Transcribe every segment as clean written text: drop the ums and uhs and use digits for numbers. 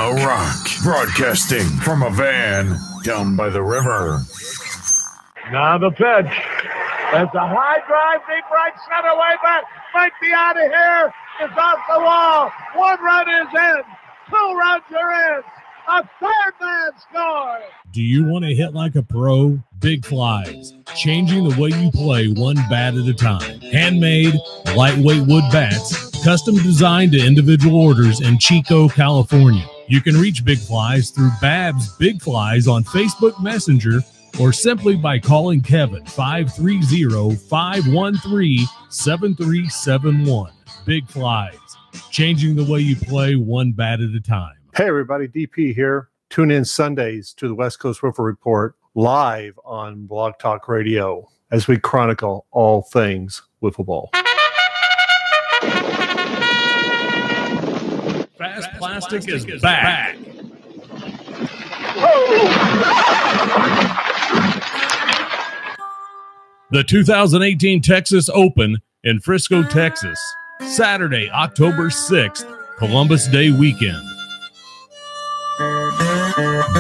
The Rock, broadcasting from a van down by the river. Now the pitch. It's a high drive, deep right center, way back. Might be out of here. It's off the wall. 1 run is in. 2 runs are in. A third man scores. Do you want to hit like a pro? Big Flies, changing the way you play one bat at a time. Handmade, lightweight wood bats, custom designed to individual orders in Chico, California. You can reach Big Flies through Babs Big Flies on Facebook Messenger or simply by calling Kevin 530-513-7371. Big Flies, changing the way you play one bat at a time. Hey everybody, DP here. Tune in Sundays to the West Coast River Report live on Blog Talk Radio as we chronicle all things wiffle ball. Fast Plastic is back. The 2018 Texas Open in Frisco, Texas. Saturday, October 6th, Columbus Day weekend.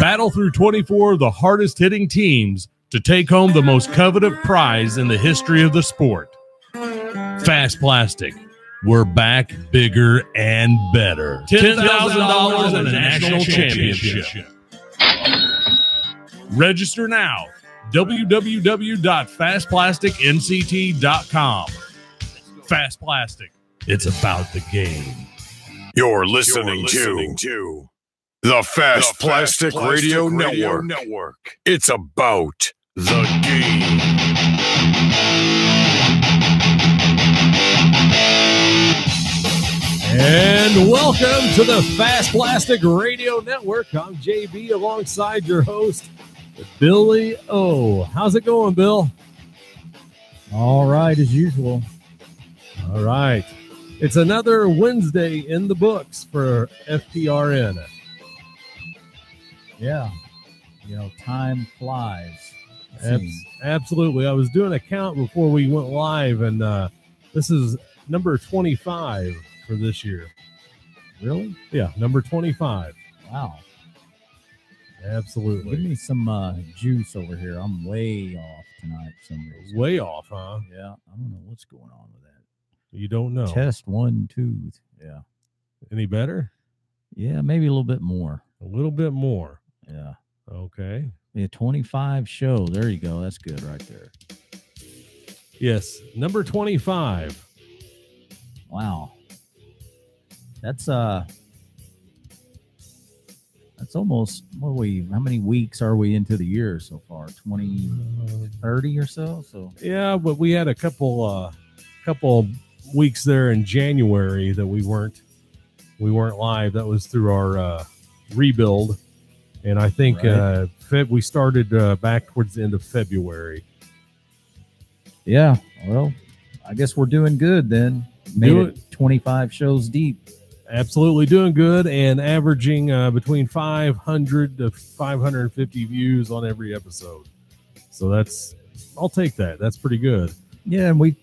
Battle through 24 of the hardest hitting teams to take home the most coveted prize in the history of the sport. Fast Plastic. We're back bigger and better. $10,000 in a national championship. Register now. www.fastplasticnct.com. Fast Plastic. It's about the game. You're listening to the Fast Plastic Radio Network. It's about the game. And welcome to the Fast Plastic Radio Network. I'm JB alongside your host, Billy O. How's it going, Bill? All right, as usual. All right. It's another Wednesday in the books for FPRN. Yeah. You know, time flies. Absolutely. I was doing a count before we went live, and this is number 25 for this year. Really? Yeah, number 25. Wow. Absolutely. Give me some juice over here. I'm way off tonight for some reason. Way off, huh? Yeah. I don't know what's going on with that. You don't know. Test 1, 2. Yeah. Any better? Yeah, maybe a little bit more. A little bit more. Yeah. Okay. Yeah, 25 shows. There you go. That's good right there. Yes, number 25. Wow. That's almost, how many weeks are we into the year so far? 20, 30 or so? So yeah, but we had a couple weeks there in January that we weren't live. That was through our rebuild, and I think we started back towards the end of February. Yeah, well, I guess we're doing good then. Made it 25 shows deep. Absolutely doing good and averaging between 500 to 550 views on every episode. So I'll take that. That's pretty good. Yeah, and we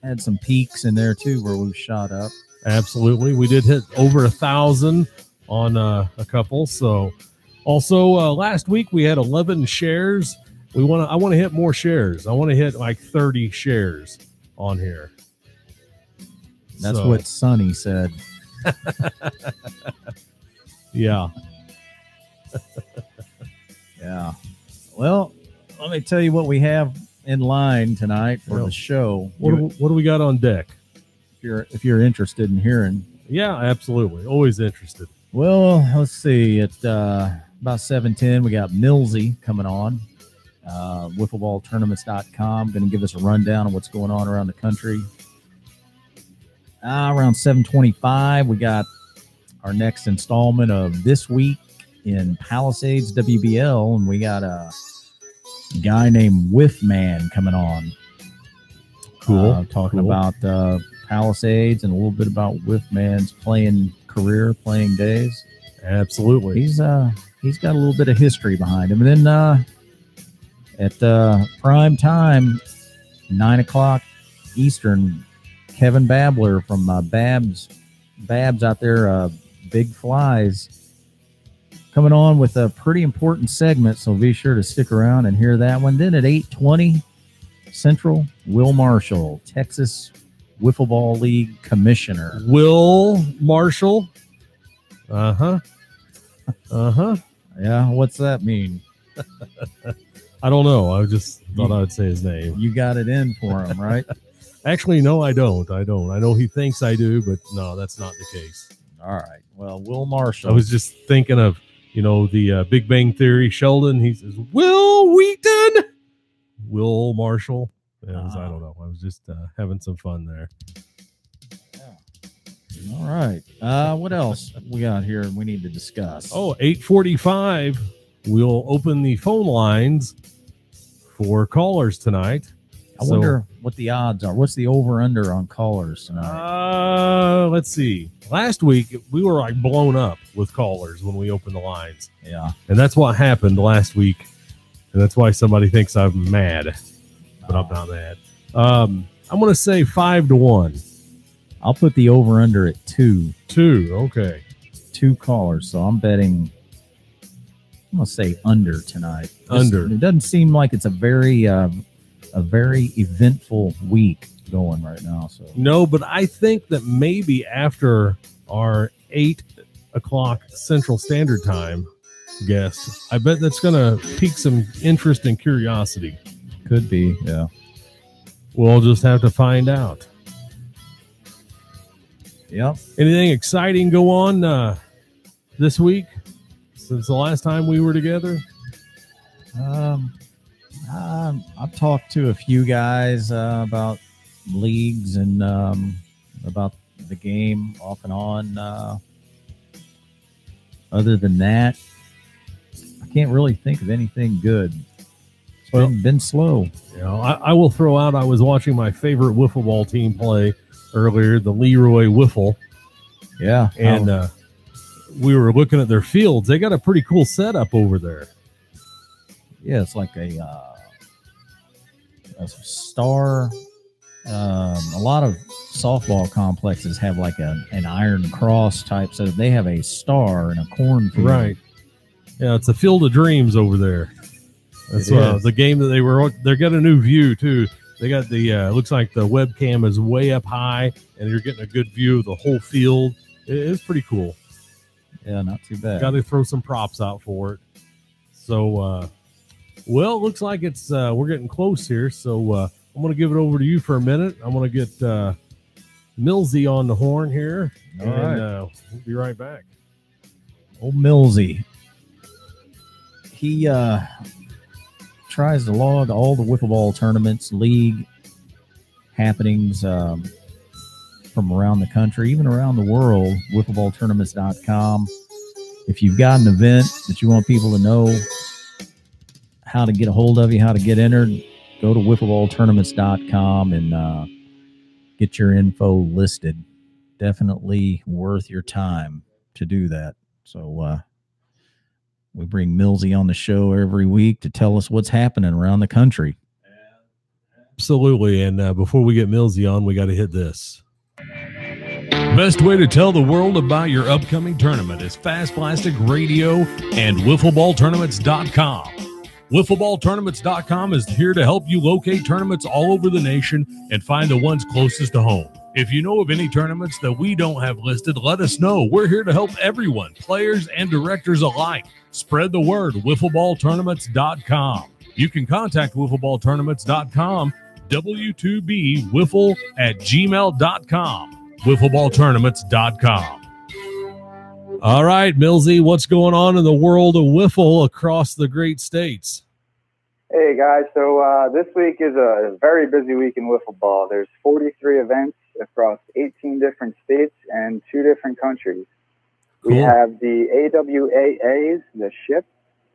had some peaks in there too where we've shot up. Absolutely. We did hit over 1,000 on a couple. So also last week we had 11 shares. I want to hit more shares. I want to hit like 30 shares on here. That's what Sonny said. Yeah. Yeah. Well, let me tell you what we have in line tonight for the show. What do we got on deck? If you're interested in hearing. Yeah, absolutely. Always interested. Well, let's see. At about 7:10, we got Millsy coming on. WiffleBallTournaments.com. Going to give us a rundown of what's going on around the country. Around 7:25, we got our next installment of This Week in Palisades WBL, and we got a guy named Whiffman coming on. Cool. Talking about Palisades and a little bit about Whiffman's playing days. Absolutely. He's got a little bit of history behind him. And then at prime time, 9 o'clock Eastern, Kevin Babler from Babs out there, Big Flies. coming on with a pretty important segment, so be sure to stick around and hear that one. Then at 8:20 Central, Will Marshall, Texas Wiffle Ball League Commissioner. Will Marshall. Uh-huh. Yeah, what's that mean? I don't know. I just thought I would say his name. You got it in for him, right? Actually, no, I don't. I know he thinks I do, but no, that's not the case. All right. Well, Will Marshall. I was just thinking of, the Big Bang Theory, Sheldon. He says, Will Wheaton. Will Marshall. I don't know. I was just having some fun there. All right. What else we got here we need to discuss? 8:45. We'll open the phone lines for callers tonight. I wonder what the odds are. What's the over-under on callers tonight? Let's see. Last week, we were like blown up with callers when we opened the lines. Yeah. And that's what happened last week. And that's why somebody thinks I'm mad. But I'm not mad. I'm going to say 5-1. I'll put the over-under at 2. 2, okay. 2 callers. So I'm betting, I'm going to say under tonight. Under. It doesn't seem like it's a very eventful week going right now. So no, but I think that maybe after our 8 o'clock Central Standard Time guest, I bet that's going to pique some interest and curiosity. Could be, yeah. We'll just have to find out. Yep. Anything exciting go on this week since the last time we were together? I've talked to a few guys about leagues and about the game off and on. Other than that, I can't really think of anything good. It's been slow. I will throw out, I was watching my favorite wiffle ball team play earlier, the Leroy Wiffle. Yeah. And we were looking at their fields. They got a pretty cool setup over there. Yeah, it's like a star. A lot of softball complexes have like an iron cross type setup. They have a star and a cornfield. Right. Yeah, it's a field of dreams over there. That's the game that they got a new view too. They got the looks like the webcam is way up high and you're getting a good view of the whole field. It's pretty cool. Yeah, not too bad. Got to throw some props out for it. So, well, it looks like it's we're getting close here. So I'm going to give it over to you for a minute. I'm going to get Millsy on the horn here. All right. We'll be right back. Old Millsy. He tries to log all the wiffle ball tournaments, league happenings from around the country, even around the world, wiffleballtournaments.com. If you've got an event that you want people to know how to get a hold of you, how to get entered, go to wiffleballtournaments.com and get your info listed. Definitely worth your time to do that. So we bring Millsy on the show every week to tell us what's happening around the country. Absolutely. And before we get Millsy on, we got to hit this. Best way to tell the world about your upcoming tournament is Fast Plastic Radio and WiffleBallTournaments.com. WiffleBallTournaments.com is here to help you locate tournaments all over the nation and find the ones closest to home. If you know of any tournaments that we don't have listed, let us know. We're here to help everyone, players and directors alike. Spread the word, WiffleBallTournaments.com. You can contact WiffleBallTournaments.com, W2BWiffle@gmail.com. WiffleBallTournaments.com. All right, Millsy, what's going on in the world of wiffle across the great states? Hey, guys. So this week is a very busy week in wiffle ball. There's 43 events across 18 different states and 2 different countries. Cool. We have the AWAA's, the SHIP,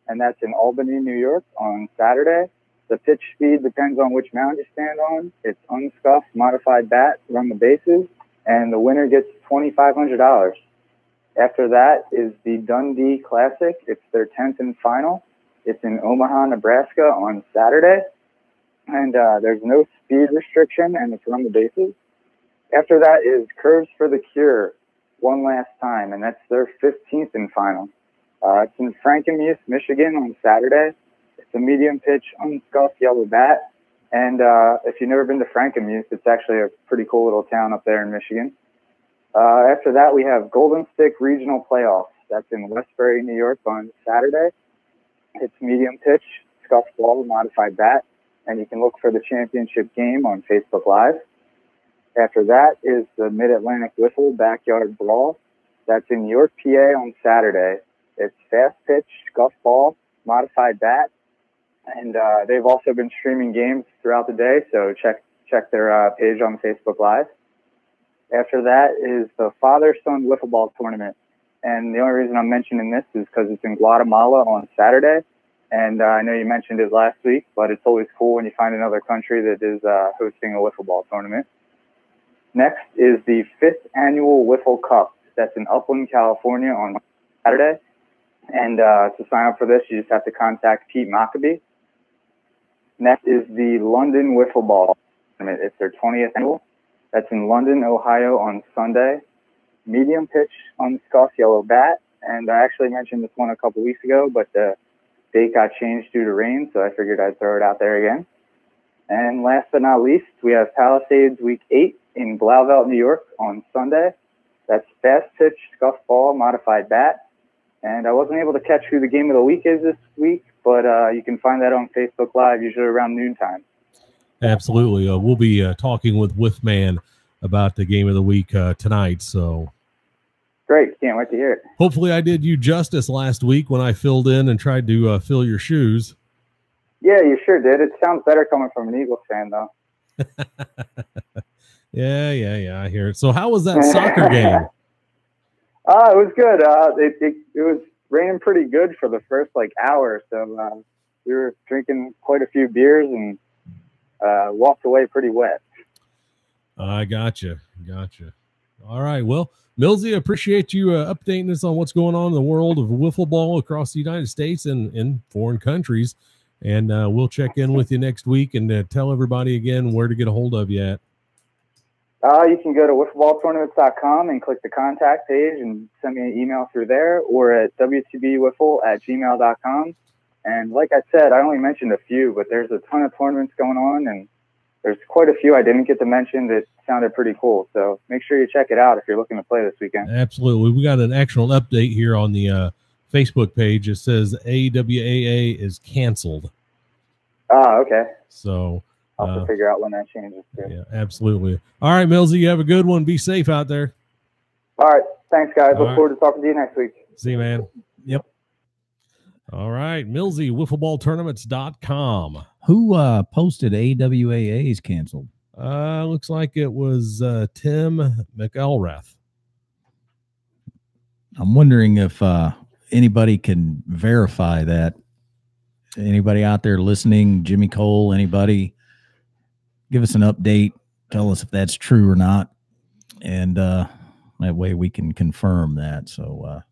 and that's in Albany, New York on Saturday. The pitch speed depends on which mound you stand on. It's unscuffed, modified bat, run the bases, and the winner gets $2,500. After that is the Dundee Classic. It's their 10th and final. It's in Omaha, Nebraska on Saturday. And there's no speed restriction, and it's run the bases. After that is Curves for the Cure, one last time, and that's their 15th and final. It's in Frankenmuth, Michigan on Saturday. It's a medium pitch, unscuffed yellow bat. And if you've never been to Frankenmuth, it's actually a pretty cool little town up there in Michigan. After that, we have Golden Stick Regional Playoffs. That's in Westbury, New York on Saturday. It's medium pitch, scuffed ball, modified bat. And you can look for the championship game on Facebook Live. After that is the Mid-Atlantic Wiffle Backyard Brawl. That's in York, PA on Saturday. It's fast pitch, scuff ball, modified bat. And they've also been streaming games throughout the day, so check their page on Facebook Live. After that is the Father-Son Wiffle Ball Tournament. And the only reason I'm mentioning this is because it's in Guatemala on Saturday. And I know you mentioned it last week, but it's always cool when you find another country that is hosting a wiffle ball tournament. Next is the 5th Annual Wiffle Cup. That's in Upland, California on Saturday. And to sign up for this, you just have to contact Pete Maccabee. Next is the London Wiffle Ball Tournament. It's their 20th annual. That's in London, Ohio on Sunday. Medium pitch, unscuffed yellow bat. And I actually mentioned this one a couple weeks ago, but the date got changed due to rain, so I figured I'd throw it out there again. And last but not least, we have Palisades Week 8 in Blauvelt, New York on Sunday. That's fast pitch, scuff ball, modified bat. And I wasn't able to catch who the game of the week is this week, but you can find that on Facebook Live, usually around noontime. Absolutely. We'll be talking with Whiffman about the game of the week tonight. So great. Can't wait to hear it. Hopefully I did you justice last week when I filled in and tried to fill your shoes. Yeah, you sure did. It sounds better coming from an Eagles fan, though. Yeah. I hear it. So how was that soccer game? It was good. It was raining pretty good for the first hour. So we were drinking quite a few beers and walked away pretty wet. I gotcha. All right. Well, Millsy, appreciate you updating us on what's going on in the world of wiffle ball across the United States and in foreign countries. And we'll check in with you next week and tell everybody again where to get a hold of you at. You can go to wiffleballtournaments.com and click the contact page and send me an email through there, or at wtbwiffle@gmail.com. And like I said, I only mentioned a few, but there's a ton of tournaments going on, and there's quite a few I didn't get to mention that sounded pretty cool. So make sure you check it out if you're looking to play this weekend. Absolutely. We got an actual update here on the Facebook page. It says AWAA is canceled. Okay. So I'll have to figure out when that changes too. Yeah, absolutely. All right, Millsy, you have a good one. Be safe out there. All right. Thanks, guys. Look forward to talking to you next week. See you, man. Yep. All right, Millsy, wiffleballtournaments.com. Who posted AWAA's canceled? Looks like it was Tim McElrath. I'm wondering if anybody can verify that. Anybody out there listening, Jimmy Cole, anybody, give us an update. Tell us if that's true or not. And that way we can confirm that. So,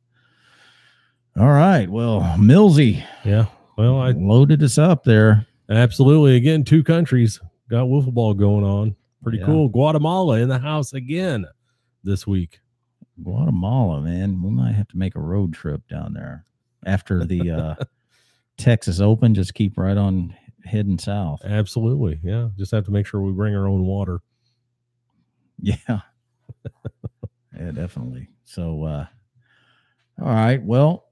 all right. Well, Millsy. Yeah. Well, I loaded us up there. Absolutely. Again, 2 countries got wiffle ball going on. Pretty cool. Guatemala in the house again this week. Guatemala, man. We might have to make a road trip down there after the Texas Open. Just keep right on heading south. Absolutely. Yeah. Just have to make sure we bring our own water. Yeah. Yeah, definitely. So, all right. Well,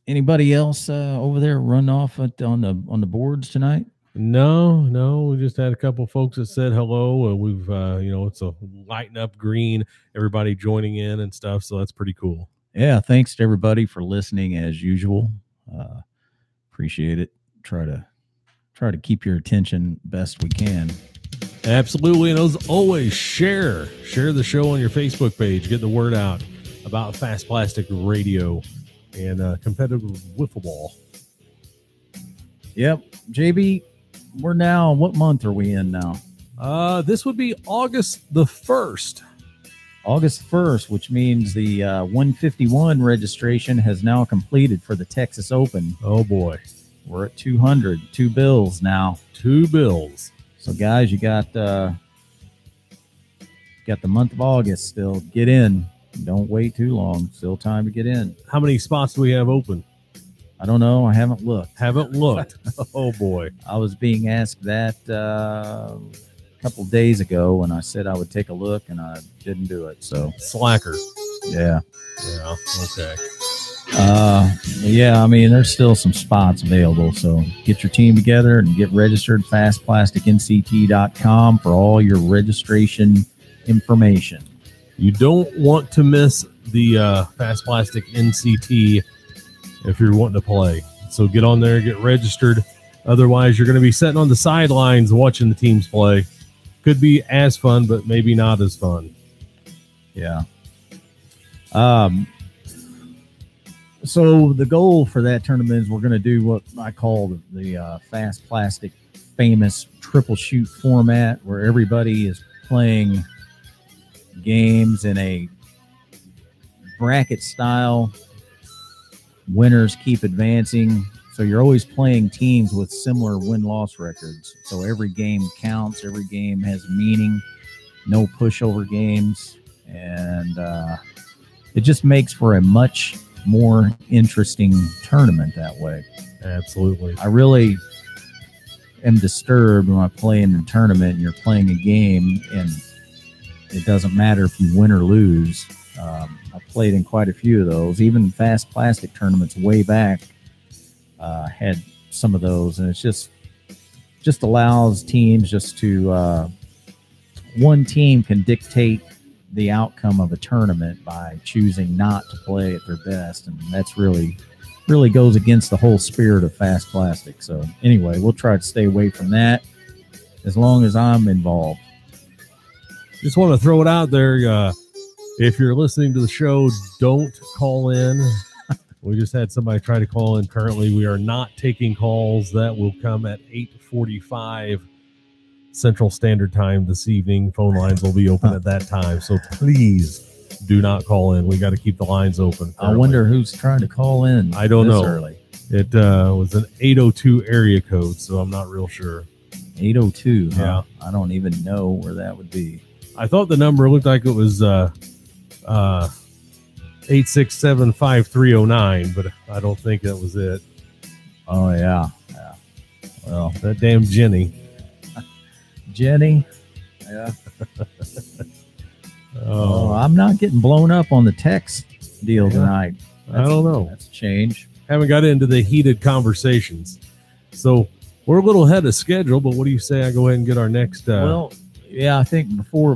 anybody else over there run off on the boards tonight? No. We just had a couple folks that said hello. We've, it's a lighting up green, everybody joining in and stuff. So that's pretty cool. Yeah. Thanks to everybody for listening as usual. Appreciate it. Try to keep your attention best we can. Absolutely. And as always, share the show on your Facebook page. Get the word out about Fast Plastic Radio and competitive wiffle ball. Yep. JB, we're now, what month are we in now? This would be August the 1st. August 1st, which means the 151 registration has now completed for the Texas Open. Oh, boy. We're at 200. 2 bills now. 2 bills. So, guys, you got the month of August still. Get in. Don't wait too long. Still time to get in. How many spots do we have open? I don't know. I haven't looked. Haven't looked. Oh, boy. I was being asked that a couple days ago, and I said I would take a look, and I didn't do it. So Slacker. yeah. Yeah, okay. Yeah, I mean, there's still some spots available. So get your team together and get registered. FastPlasticNCT.com for all your registration information. You don't want to miss the Fast Plastic NCT if you're wanting to play. So get on there, get registered. Otherwise, you're going to be sitting on the sidelines watching the teams play. Could be as fun, but maybe not as fun. Yeah. So the goal for that tournament is we're going to do what I call the Fast Plastic famous triple shoot format, where everybody is playing games in a bracket style. Winners keep advancing. So you're always playing teams with similar win-loss records. So every game counts. Every game has meaning. No pushover games. And it just makes for a much more interesting tournament that way. Absolutely. I really am disturbed when I play in a tournament and you're playing a game and it doesn't matter if you win or lose. I've played in quite a few of those. Even Fast Plastic tournaments way back had some of those, and it's just allows teams just to one team can dictate the outcome of a tournament by choosing not to play at their best, and that's really goes against the whole spirit of Fast Plastic. So anyway, we'll try to stay away from that as long as I'm involved. Just want to throw it out there. If you're listening to the show, don't call in. We just had somebody try to call in. Currently, we are not taking calls. That will come at 8:45 Central Standard Time this evening. Phone lines will be open at that time. So please do not call in. We got to keep the lines open. I wonder who's trying to call in. I don't know. Early. It was an 802 area code, so I'm not real sure. 802. Huh? Yeah. I don't even know where that would be. I thought the number looked like it was 867-5309, but I don't think that was it. Oh yeah. Well, that damn Jenny. Yeah. Oh, I'm not getting blown up on the text deal tonight. I don't know. That's a change. Haven't got into the heated conversations, so we're a little ahead of schedule. But what do you say I go ahead and get our next? Yeah, I think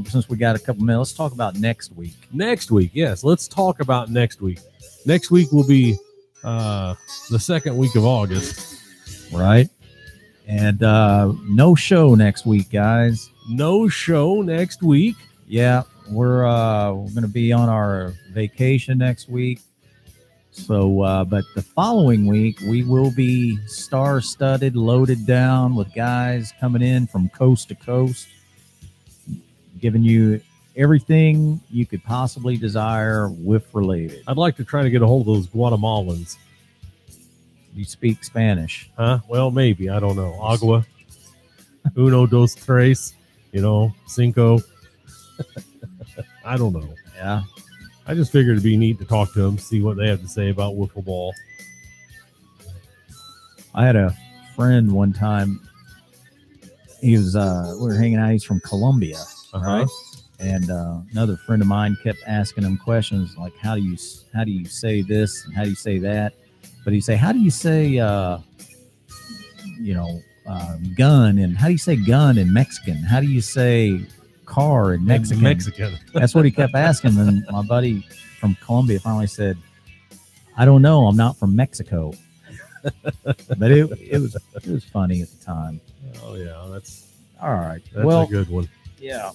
since we got a couple minutes, let's talk about next week. Next week, yes. Let's talk about next week. Next week will be the second week of August. Right. And no show next week, guys. No show next week. Yeah, we're going to be on our vacation next week. So, but the following week, we will be star-studded, loaded down with guys coming in from coast to coast, giving you everything you could possibly desire whiff related. I'd like to try to get a hold of those Guatemalans. You speak Spanish? Huh? Well, maybe. I don't know. Agua. Uno, dos, tres. Cinco. I don't know. Yeah. I just figured it'd be neat to talk to them, see what they have to say about wiffle ball. I had a friend one time. He was we were hanging out. He's from Colombia. Right? And another friend of mine kept asking him questions like, how do you say this and how do you say that? But he'd say, how do you say gun, and how do you say gun in Mexican? How do you say car in Mexican? That's what he kept asking. And my buddy from Colombia finally said, I don't know, I'm not from Mexico. But it was funny at the time. Oh yeah, that's all right. That's a good one. Yeah.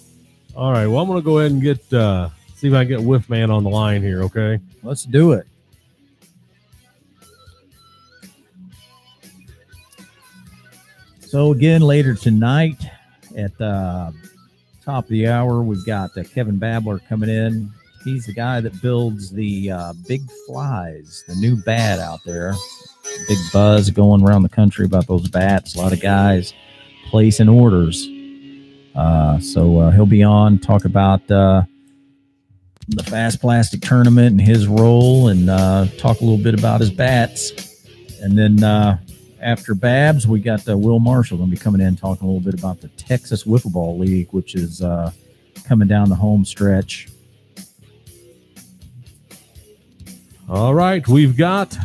All right. Well, I'm going to go ahead and get see if I can get Whiff Man on the line here. Okay. Let's do it. So again, later tonight at the top of the hour, we've got Kevin Babler coming in. He's the guy that builds the Big Flies, the new bat out there. Big buzz going around the country about those bats. A lot of guys placing orders. So he'll be on, talk about the Fast Plastic tournament and his role, and talk a little bit about his bats And then after Babs, we got Will Marshall going to be coming in talking a little bit about the Texas Wiffle Ball League, which is coming down the home stretch. All right, we've got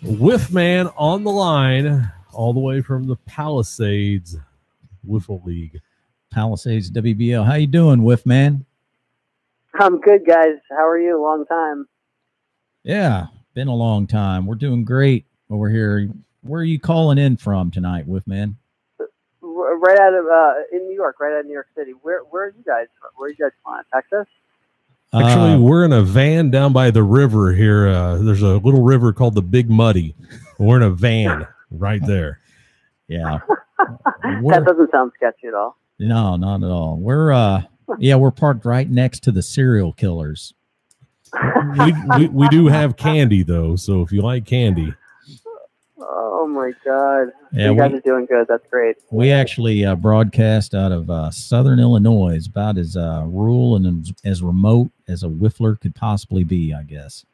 Whiffman on the line all the way from the Palisades Wiffle League. Palisades WBL. How you doing, Whiffman? I'm good, guys. How are you? Long time. Yeah, been a long time. We're doing great over here. Where are you calling in from tonight, Whiffman? Right out of in New York, right out of New York City. Where are you guys from? Where are you guys from? Texas? Actually, we're in a van down by the river here. There's a little river called the Big Muddy. We're in a van right there. Yeah. That doesn't sound sketchy at all. No, not at all. We're parked right next to the serial killers. We do have candy though, so if you like candy. Oh my God! Yeah, you guys are doing good. That's great. We actually broadcast out of Southern Illinois. About as rural and as remote as a whiffler could possibly be, I guess.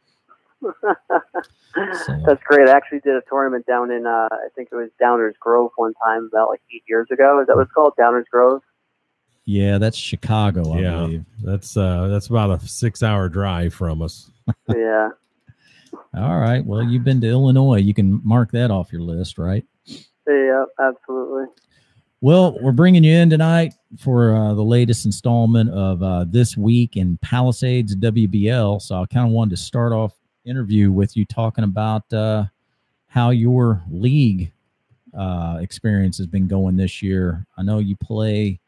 That's great. I actually did a tournament down in I think it was Downers Grove one time about like 8 years ago. Is that what it's called? Downers Grove? Yeah, that's Chicago, I believe. That's about a 6-hour drive from us. Yeah. All right. Well, you've been to Illinois. You can mark that off your list, right? Yeah, absolutely. Well, we're bringing you in tonight for the latest installment of This Week in Palisades WBL. So I kind of wanted to start off interview with you talking about how your league experience has been going this year. I know you play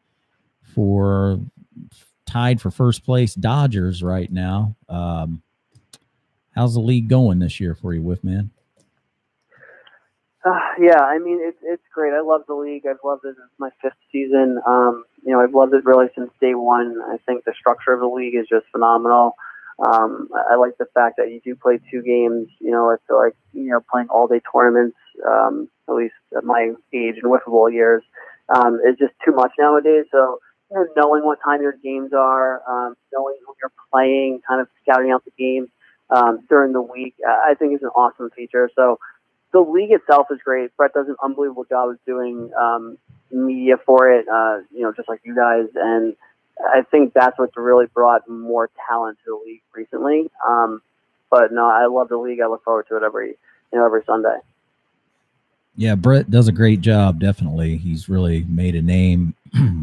for tied for first place Dodgers right now. How's the league going this year for you, Whiffman? Yeah, I mean, it's great. I love the league. I've loved it. It's my 5th season. I've loved it really since day one. I think the structure of the league is just phenomenal. I like the fact that you do play 2 games. I feel like, playing all-day tournaments, at least at my age and wiffle ball years, is just too much nowadays. So, knowing what time your games are, knowing who you're playing, kind of scouting out the game during the week, I think is an awesome feature. So the league itself is great. Brett does an unbelievable job of doing media for it, just like you guys. And I think that's what's really brought more talent to the league recently. But no, I love the league. I look forward to it every Sunday. Yeah, Brett does a great job, definitely. He's really made a name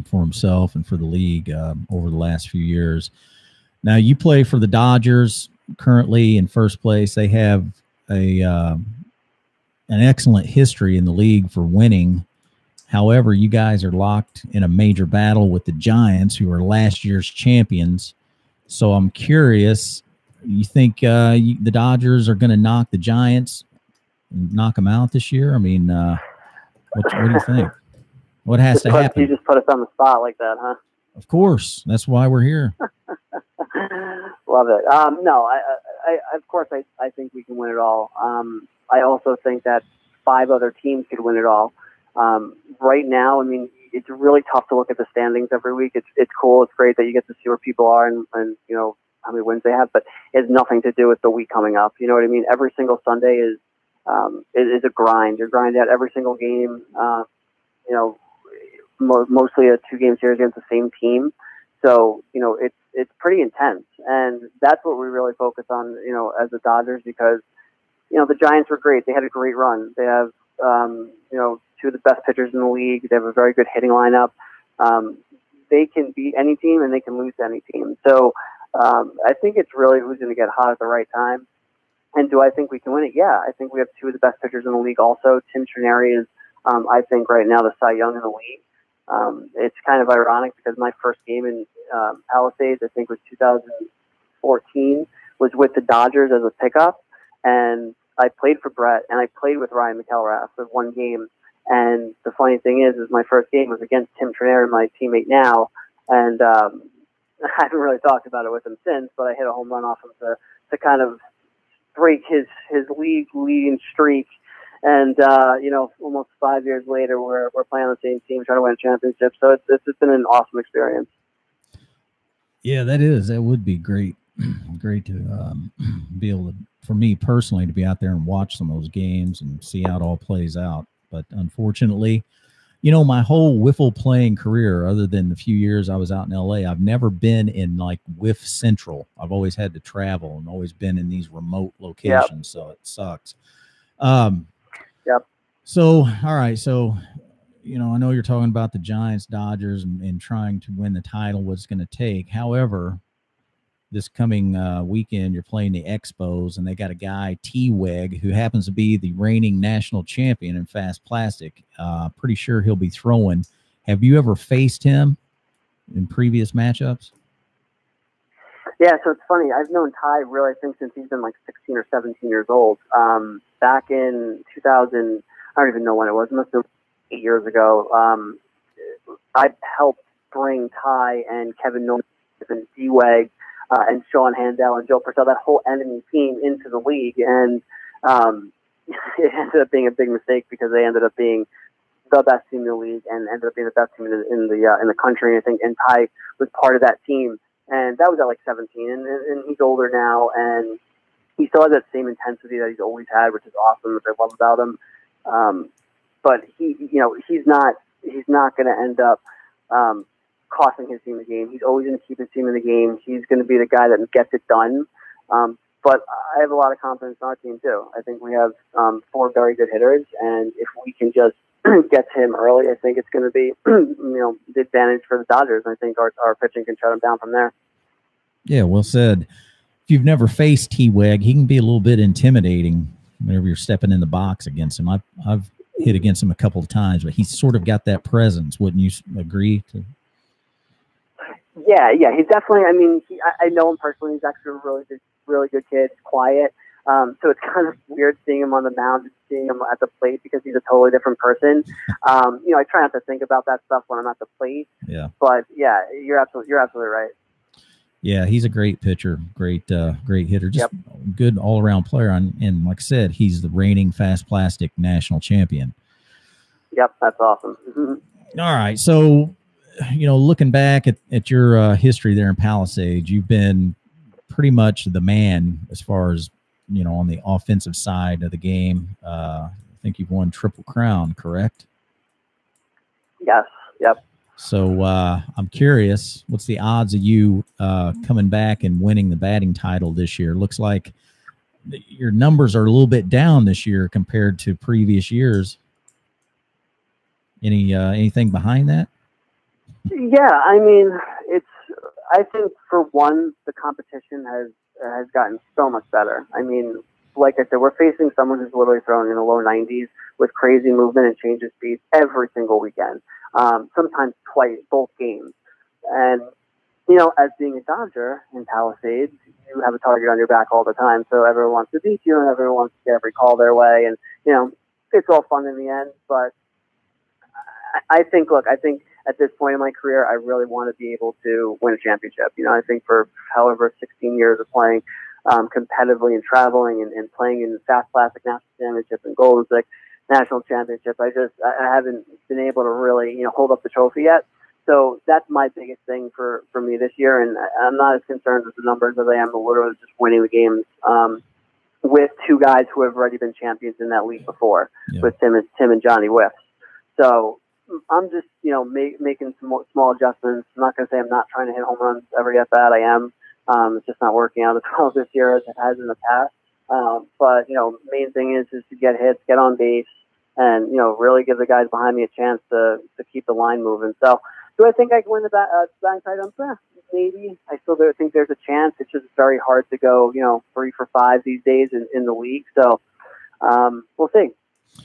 for himself and for the league over the last few years. Now, you play for the Dodgers currently in first place. They have an excellent history in the league for winning. However, you guys are locked in a major battle with the Giants, who are last year's champions. So I'm curious, you think the Dodgers are going to knock the Giants, knock them out this year? I mean, what do you think? What has to happen? You just put us on the spot like that, huh? Of course. That's why we're here. Love it. No, I of course, I think we can win it all. I also think that 5 other teams could win it all. Right now, I mean, it's really tough to look at the standings every week. It's cool. It's great that you get to see where people are and how many wins they have, but it has nothing to do with the week coming up. You know what I mean? Every single Sunday is a grind. You're grinding out every single game. Mostly a 2-game series against the same team. So, it's pretty intense. And that's what we really focus on, as the Dodgers, because, the Giants were great. They had a great run. They have, 2 of the best pitchers in the league. They have a very good hitting lineup. They can beat any team and they can lose to any team. So I think it's really who's going to get hot at the right time. And do I think we can win it? Yeah, I think we have 2 of the best pitchers in the league also. Tim Trineri is, I think, right now the Cy Young in the league. It's kind of ironic because my first game in Palisades, I think was 2014, was with the Dodgers as a pickup. And I played for Brett, and I played with Ryan McElrath for 1 game. And the funny thing is my first game was against Tim Trineri, my teammate now. And I haven't really talked about it with him since, but I hit a home run off him to kind of break his league leading streak. And, almost 5 years later, we're playing on the same team, trying to win a championship. So it's been an awesome experience. Yeah, that would be great. Great to be able to for me personally to be out there and watch some of those games and see how it all plays out. But unfortunately, my whole wiffle playing career, other than the few years I was out in LA, I've never been in like Whiff Central. I've always had to travel and always been in these remote locations. So it sucks. Yep. So, all right. So, I know you're talking about the Giants, Dodgers, and trying to win the title, what it's going to take. However, this coming weekend, you're playing the Expos, and they got a guy, T-Weg, who happens to be the reigning national champion in fast plastic. Pretty sure he'll be throwing. Have you ever faced him in previous matchups? Yeah, so it's funny. I've known Ty really, I think, since he's been like 16 or 17 years old. Back in 2000, I don't even know when it was. It must have been 8 years ago. I helped bring Ty and Kevin Norton and D-Weg and Sean Handel and Joe Purcell, that whole enemy team, into the league. And it ended up being a big mistake because they ended up being the best team in the league and ended up being the best team in the country. I think, and Ty was part of that team. And that was at like 17, and he's older now, and he still has that same intensity that he's always had, which is awesome, which I love about him. But he's not going to end up costing his team the game. He's always going to keep his team in the game. He's going to be the guy that gets it done. But I have a lot of confidence in our team too. I think we have 4 very good hitters, and if we can just get to him early, I think it's going to be the advantage for the Dodgers. I think our pitching can shut him down from there. Yeah, well said. If you've never faced T-Weg, he can be a little bit intimidating whenever you're stepping in the box against him. I've hit against him a couple of times, but he's sort of got that presence. Wouldn't you agree? Yeah, he's definitely. I mean, I know him personally. He's actually a really good kid. He's quiet. So it's kind of weird seeing him on the mound and seeing him at the plate because he's a totally different person. I try not to think about that stuff when I'm at the plate. Yeah. But yeah, you're absolutely right. Yeah, he's a great pitcher, great hitter, just good all-around player. And like I said, he's the reigning fast plastic national champion. Yep, that's awesome. All right, so looking back at your history there in Palisades, you've been pretty much the man as far as on the offensive side of the game. I think you've won Triple Crown, correct? Yes. Yep. So I'm curious, what's the odds of you coming back and winning the batting title this year? Looks like your numbers are a little bit down this year compared to previous years. Anything behind that? Yeah, I mean, I think for one, the competition has gotten so much better. I mean, like I said, we're facing someone who's literally throwing in the low 90s with crazy movement and change of speed every single weekend. Sometimes twice, both games. And, as being a Dodger in Palisades, you have a target on your back all the time. So everyone wants to beat you and everyone wants to get every call their way. And, it's all fun in the end. But I think at this point in my career, I really want to be able to win a championship. I think for however 16 years of playing competitively and traveling and playing in the Fast Plastic National Championship and Golden Stick National Championship, I haven't been able to really hold up the trophy yet. So that's my biggest thing for me this year, and I'm not as concerned with the numbers as I am literally just winning the games with 2 guys who have already been champions in that league before, with Tim and Johnny Whiff. So I'm just making some small adjustments. I'm not going to say I'm not trying to hit home runs every at bat. I am. It's just not working out as well this year as it has in the past. But main thing is to get hits, get on base, and really give the guys behind me a chance to keep the line moving. So, do I think I can win the batting title? Maybe. I still think there's a chance. It's just very hard to go 3 for 5 these days in the league. So, we'll see.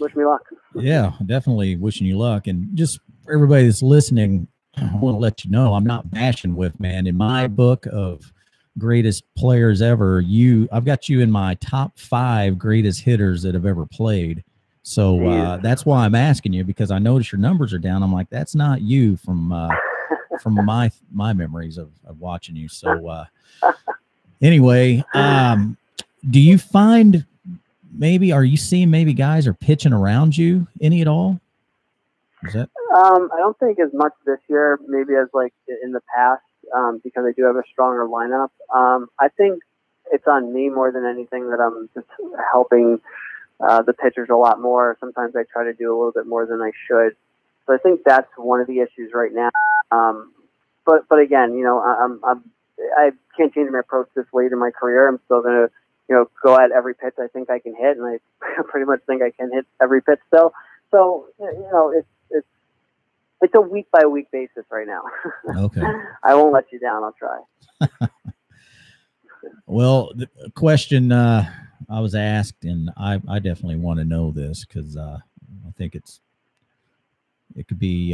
Wish me luck. Yeah, definitely wishing you luck. And just for everybody that's listening, I want to let you know I'm not bashing with, man. In my book of greatest players ever, I've got you in my top 5 greatest hitters that have ever played. So that's why I'm asking you, because I notice your numbers are down. I'm like, that's not you from my memories of watching you. So anyway, do you find are you seeing maybe guys are pitching around you any at all? Is that? I don't think as much this year, maybe as like in the past, because they do have a stronger lineup. I think it's on me more than anything that I'm just helping the pitchers a lot more. Sometimes I try to do a little bit more than I should. So I think that's one of the issues right now. But again, I can't change my approach this late in my career. I'm still going to, go at every pitch I think I can hit, and I pretty much think I can hit every pitch still. So, it's a week by week basis right now. Okay. I won't let you down. I'll try. Well, the question I was asked, and I definitely want to know this because I think it could be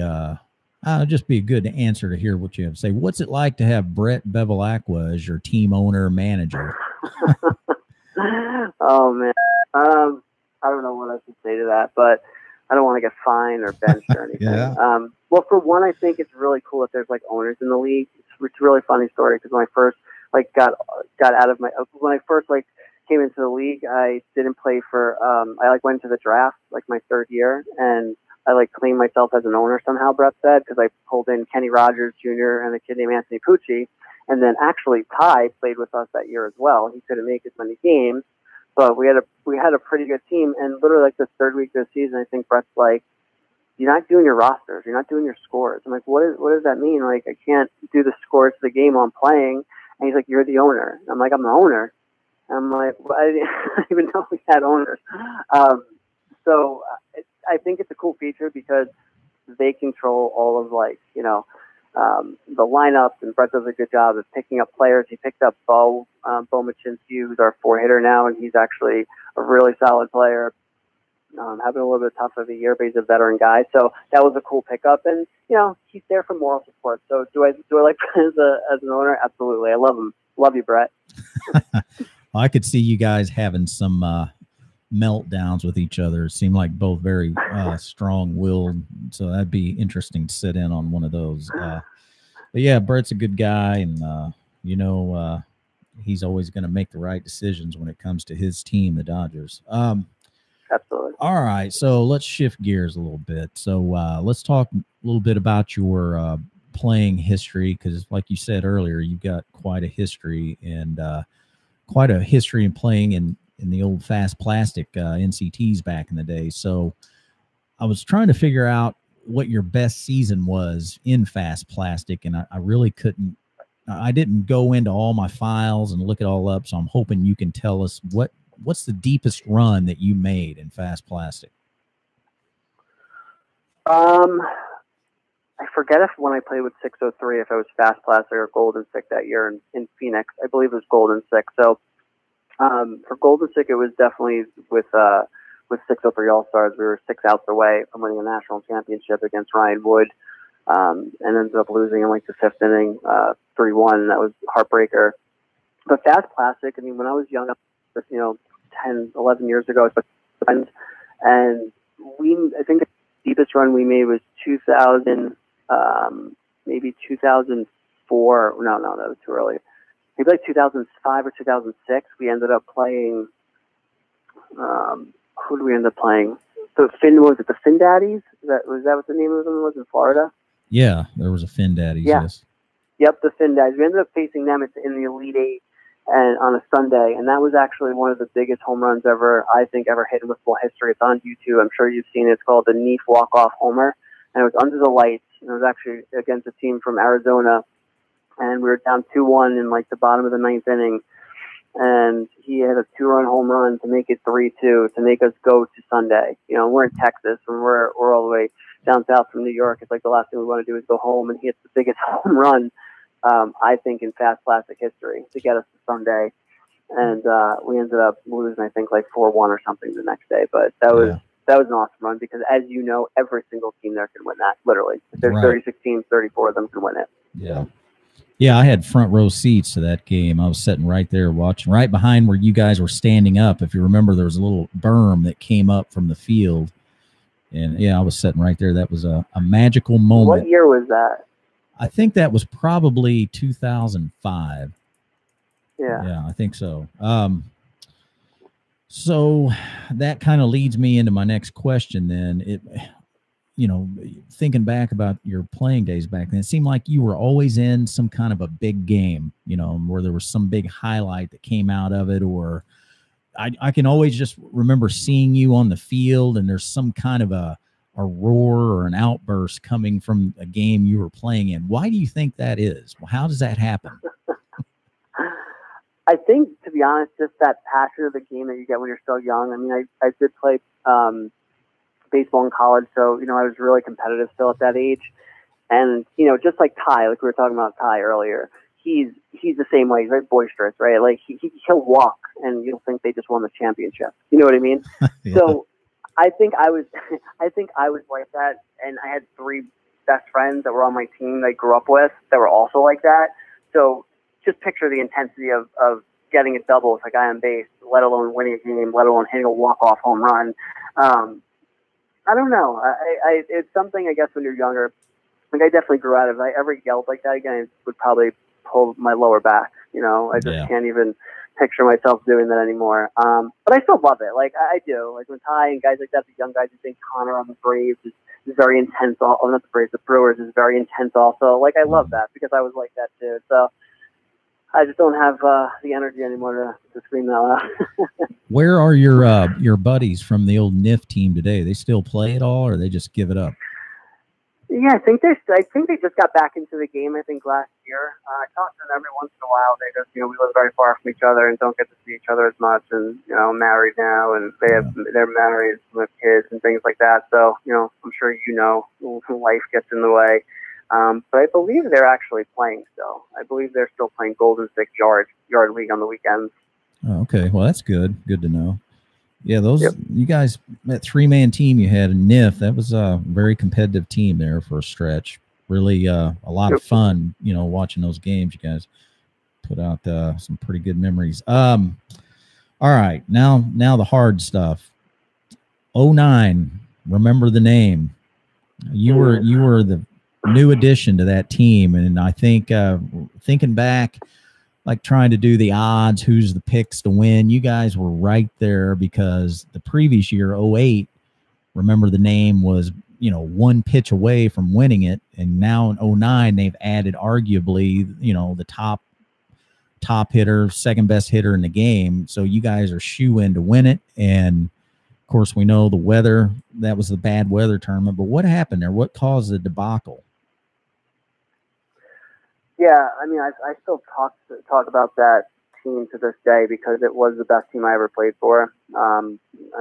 just be a good answer to hear what you have to say. What's it like to have Brett Bevilacqua as your team owner manager? Oh man, I don't know what I should say to that, but I don't want to get fined or benched or anything. Yeah. Well, for one, I think it's really cool that there's like owners in the league. It's a really funny story because when I first got out of when I first came into the league, I didn't play for I went to the draft my third year, and I claimed myself as an owner somehow, Brett said, because I pulled in Kenny Rogers Jr. and a kid named Anthony Pucci. And then actually Ty played with us that year as well. He couldn't make as many games, but we had a pretty good team. And literally the third week of the season, I think Brett's like, "You're not doing your rosters. You're not doing your scores." I'm like, what does that mean? I can't do the scores to the game I'm playing. And he's like, "You're the owner." I'm like, "I'm the owner." And I'm like, well, I didn't even know we had owners. So I think it's a cool feature because they control all of the lineups, and Brett does a good job of picking up players. He picked up Bo Machinsky, who's our 4-hitter now, and he's actually a really solid player. Having a little bit tough of a year, but he's a veteran guy. So that was a cool pickup, and he's there for moral support. So do I like Brett as an owner? Absolutely, I love him. Love you, Brett. I could see you guys having some meltdowns with each other. It seemed like both very strong-willed, so that'd be interesting to sit in on one of those. But yeah, Brett's a good guy, and he's always going to make the right decisions when it comes to his team, the Dodgers. Absolutely. All right, so let's shift gears a little bit. So let's talk a little bit about your playing history, because like you said earlier, you've got quite a history and quite a history in playing in the old fast plastic NCTs back in the day. So I was trying to figure out what your best season was in fast plastic, and I really couldn't. I didn't go into all my files and look it all up, so I'm hoping you can tell us what's the deepest run that you made in fast plastic. I forget when I played with 603 if I was fast plastic or Golden Stick that year in Phoenix. I believe it was Golden Stick. So for Golden Stick, it was definitely with 603 All-Stars. We were 6 outs away from winning a national championship against Ryan Wood, and ended up losing in the 5th inning, 3-1. That was a heartbreaker. But fast plastic, I mean, when I was young, 10, 11 years ago, and I think the deepest run we made was 2000, maybe 2004. No, that was too early. Maybe 2005 or 2006. We ended up playing. Who did we end up playing? Was it the Fin Daddies? Was that what the name of them was in Florida? Yeah, there was a Fin Daddies. Yeah. Yes. Yep, the Fin Daddies. We ended up facing them in the Elite Eight, and on a Sunday, and that was actually one of the biggest home runs ever hit in baseball history. It's on YouTube. I'm sure you've seen it. It's called the Neef Walk-Off Homer, and it was under the lights, and it was actually against a team from Arizona, and we were down 2-1 in the bottom of the 9th inning, and he had a 2-run home run to make it 3-2 to make us go to Sunday. We're in Texas, and we're all the way down south from New York. It's the last thing we want to do is go home, and he hits the biggest home run, I think, in fast plastic history to get us to Sunday. And we ended up losing, I think, 4-1 or something the next day. But that was an awesome run because, as you know, every single team there can win that, literally. If there's 36 teams, 34 of them can win it. Yeah. Yeah, I had front row seats to that game. I was sitting right there watching, right behind where you guys were standing up. If you remember, there was a little berm that came up from the field. And, yeah, I was sitting right there. That was a magical moment. What year was that? I think that was probably 2005. Yeah, I think so. So that kind of leads me into my next question then. thinking back about your playing days back then, it seemed like you were always in some kind of a big game, where there was some big highlight that came out of it, or I can always just remember seeing you on the field and there's some kind of a roar or an outburst coming from a game you were playing in. Why do you think that is? Well, how does that happen? I think, to be honest, just that passion of the game that you get when you're so young. I mean, I did play baseball in college, so, I was really competitive still at that age. And, just like Ty, like we were talking about Ty earlier, he's the same way. He's very boisterous, right? Like he'll walk and you'll think they just won the championship. You know what I mean? Yeah. So I think I was like that. And I had 3 best friends that were on my team that I grew up with that were also like that. So just picture the intensity of getting a double with a guy on base, let alone winning a game, let alone hitting a walk-off home run. I don't know. It's something, I guess, when you're younger. Like, I definitely grew out of it. If I ever yelled like that again, I would probably pull my lower back. I just can't even picture myself doing that anymore. But I still love it. Like, I do. Like, when Ty and guys like that, the young guys, I think Connor on the Braves is very intense. Not the Braves, the Brewers is very intense also. Like, I love that because I was like that too. So I just don't have the energy anymore to scream that loud. Where are your buddies from the old NIF team today? They still play at all, or they just give it up? Yeah, I think they just got back into the game. I think last year. I talk to them every once in a while. They just, we live very far from each other and don't get to see each other as much. And married now, and they're married with kids and things like that. So I'm sure life gets in the way. But I believe they're actually playing still. I believe they're still playing Golden Six Yard League on the weekends. Oh, okay, well that's good. Good to know. Yeah, you guys, that 3-man team you had in NIF, that was a very competitive team there for a stretch. Really a lot of fun, watching those games. You guys put out some pretty good memories. All right, now the hard stuff. 09, remember the name. You were the new addition to that team, and I think thinking back, like trying to do the odds, who's the picks to win, you guys were right there because the previous year, 08, remember the name was, one pitch away from winning it. And now in 09, they've added arguably, the top hitter, second best hitter in the game. So you guys are shoe-in to win it. And of course, we know the weather, that was the bad weather tournament. But what happened there? What caused the debacle? Yeah, I mean, I still talk about that team to this day because it was the best team I ever played for. I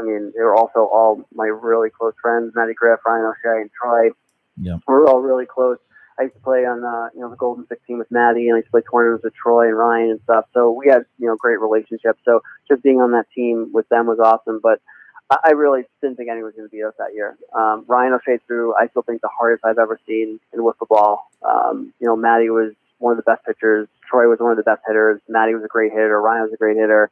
mean, they were also all my really close friends, Matty Griff, Ryan O'Shea, and Troy. Yeah, we were all really close. I used to play on the Golden Six team with Matty, and I used to play tournaments with Troy and Ryan and stuff. So we had great relationships. So just being on that team with them was awesome. But I really didn't think anyone was going to beat us that year. Ryan O'Shea threw, I still think, the hardest I've ever seen in wiffle ball. Matty was one of the best pitchers. Troy was one of the best hitters. Matty was a great hitter. Ryan was a great hitter.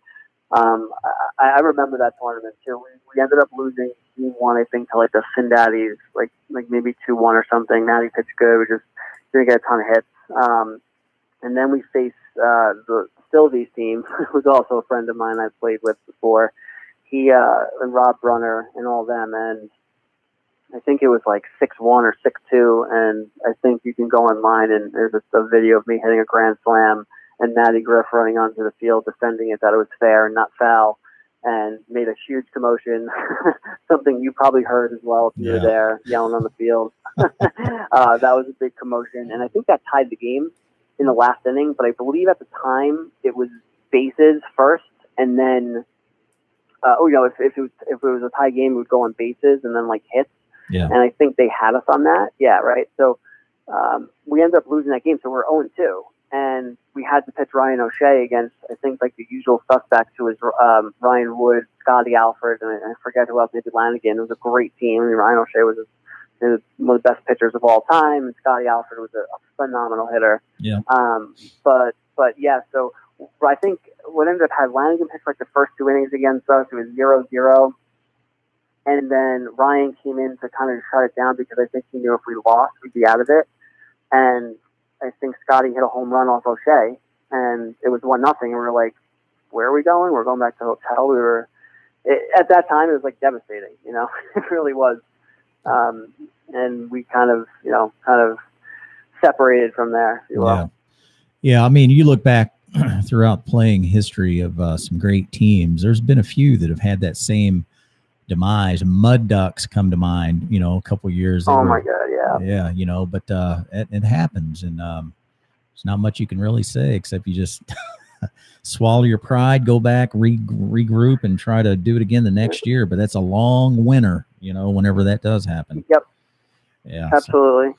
I remember that tournament too. We ended up losing Game 1, I think, to like the Findaddies, like maybe 2-1 or something. Matty pitched good. We just didn't get a ton of hits. And then we faced the Sylvie's team, who's also a friend of mine I've played with before. He and Rob Brunner and all them, and I think it was like 6-1 or 6-2, and I think you can go online and there's a video of me hitting a grand slam and Matty Griff running onto the field defending it that it was fair and not foul, and made a huge commotion. Something you probably heard as well if you were there yelling on the field. That was a big commotion, and I think that tied the game in the last inning, but I believe at the time it was bases first, and then if it was a tie game, we would go on bases and then like hits. Yeah. And I think they had us on that. Yeah, right. So we ended up losing that game. So we're 0-2. And we had to pitch Ryan O'Shea against, I think, like the usual suspects, who was Ryan Wood, Scotty Alford, and I forget who else, maybe Lanigan. It was a great team. I mean, Ryan O'Shea was one of the best pitchers of all time, and Scotty Alford was a phenomenal hitter. Yeah. But yeah, so I think what ended up had Lanigan pitch like the first 2 innings against us. It was 0-0. And then Ryan came in to kind of shut it down because I think he knew if we lost, we'd be out of it. And I think Scotty hit a home run off O'Shea, and it was 1-0. And we were like, where are we going? We're going back to the hotel. At that time, it was like devastating, It really was. And we kind of separated from there, if you will. Yeah. I mean, you look back throughout playing history of some great teams. There's been a few that have had that same demise. Mud Ducks come to mind, a couple years. My God, yeah. Yeah, but it happens, and there's not much you can really say except you just swallow your pride, go back, regroup, and try to do it again the next year. But that's a long winter, whenever that does happen. Yep. Yeah. Absolutely.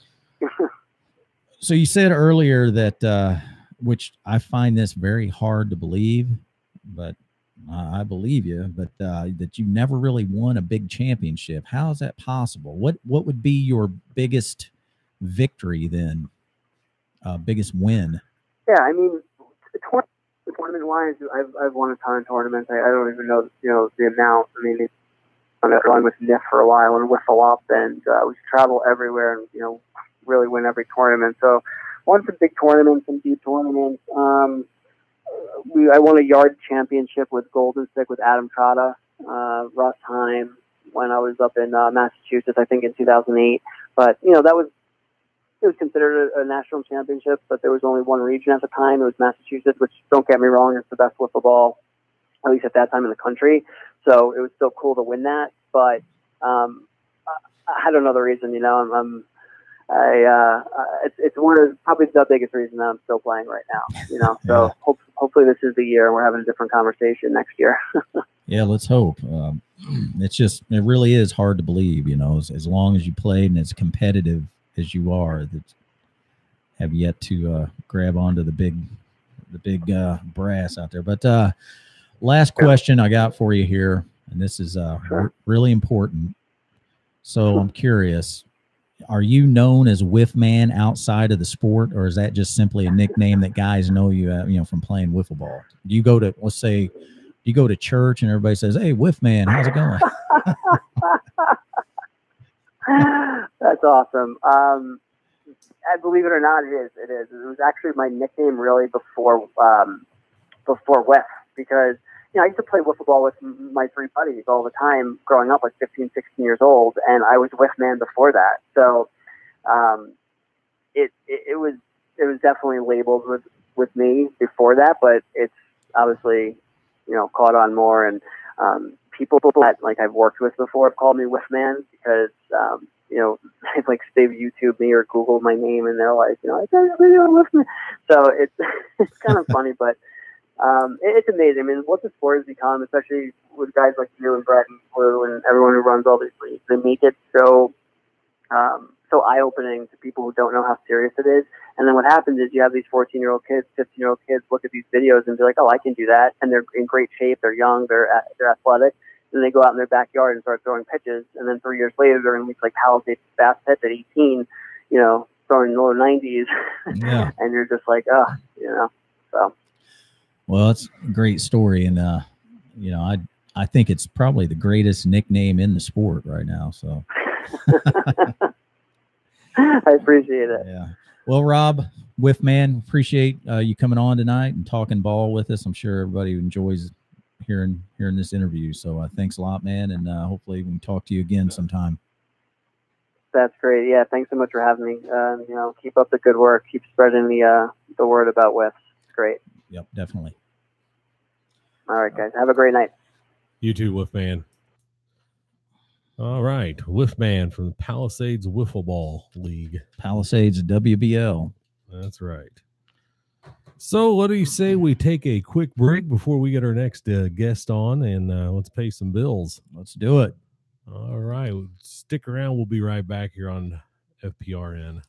So you said earlier that, which I find this very hard to believe, but I believe you, but that you never really won a big championship. How is that possible? What would be your biggest victory then? Biggest win? Yeah, I mean, tournament-wise, I've won a ton of tournaments. I don't even know, the amount. I mean, I'm going with NIF for a while and Wiffle Up, and we travel everywhere and, really win every tournament. So won some big tournaments, some deep tournaments. I won a yard championship with Golden Stick with Adam Trotta, Russ Heim, when I was up in Massachusetts, I think in 2008. But, it was considered a national championship, but there was only one region at the time. It was Massachusetts, which, don't get me wrong, is the best wiffle ball, at least at that time in the country. So it was still cool to win that. But I had another reason, it's one of probably the biggest reason that I'm still playing right now, so hopefully this is the year and we're having a different conversation next year. Yeah, let's hope. It really is hard to believe, as long as you played and as competitive as you are, that have yet to grab onto the big brass out there. But last question I got for you here, and this is really important. So I'm curious, are you known as Whiff Man outside of the sport, or is that just simply a nickname that guys know you, from playing wiffle ball? Do you go to, let's say, you go to church and everybody says, "Hey, Whiff Man, how's it going?" That's awesome. I believe it or not, it is. It is. It was actually my nickname really before Whiff, because I used to play wiffle ball with my three buddies all the time growing up, like 15, 16 years old, and I was Whiff Man before that. So it was definitely labeled with me before that, but it's obviously caught on more, and people that I've worked with before have called me Whiff Man because they've YouTubed me or Googled my name, and they're like, I got a video of Whiff Man. So it's kind of funny, but it's amazing. I mean, what the sport has become, especially with guys like you and Brett and Blue and everyone who runs all these leagues, they make it so eye-opening to people who don't know how serious it is. And then what happens is you have these 14-year-old kids, 15-year-old kids look at these videos and be like, "Oh, I can do that," and they're in great shape, they're young, they're athletic. Then they go out in their backyard and start throwing pitches, and then 3 years later they're in these Palisades Bass Pits at 18, throwing low 90s, yeah. And you're just like, oh, so. Well, it's a great story, and I think it's probably the greatest nickname in the sport right now. So I appreciate it. Yeah. Well, Rob, Whiff Man, appreciate you coming on tonight and talking ball with us. I'm sure everybody enjoys hearing this interview. So thanks a lot, man, and hopefully we can talk to you again sometime. That's great. Yeah, thanks so much for having me. Keep up the good work. Keep spreading the word about Whiff. It's great. Yep, definitely. All right, guys. Have a great night. You too, Whiff Man. All right. Whiff Man from the Palisades Wiffle Ball League. Palisades WBL. That's right. So what do you say we take a quick break before we get our next guest on, and let's pay some bills? Let's do it. All right. Stick around. We'll be right back here on FPRN.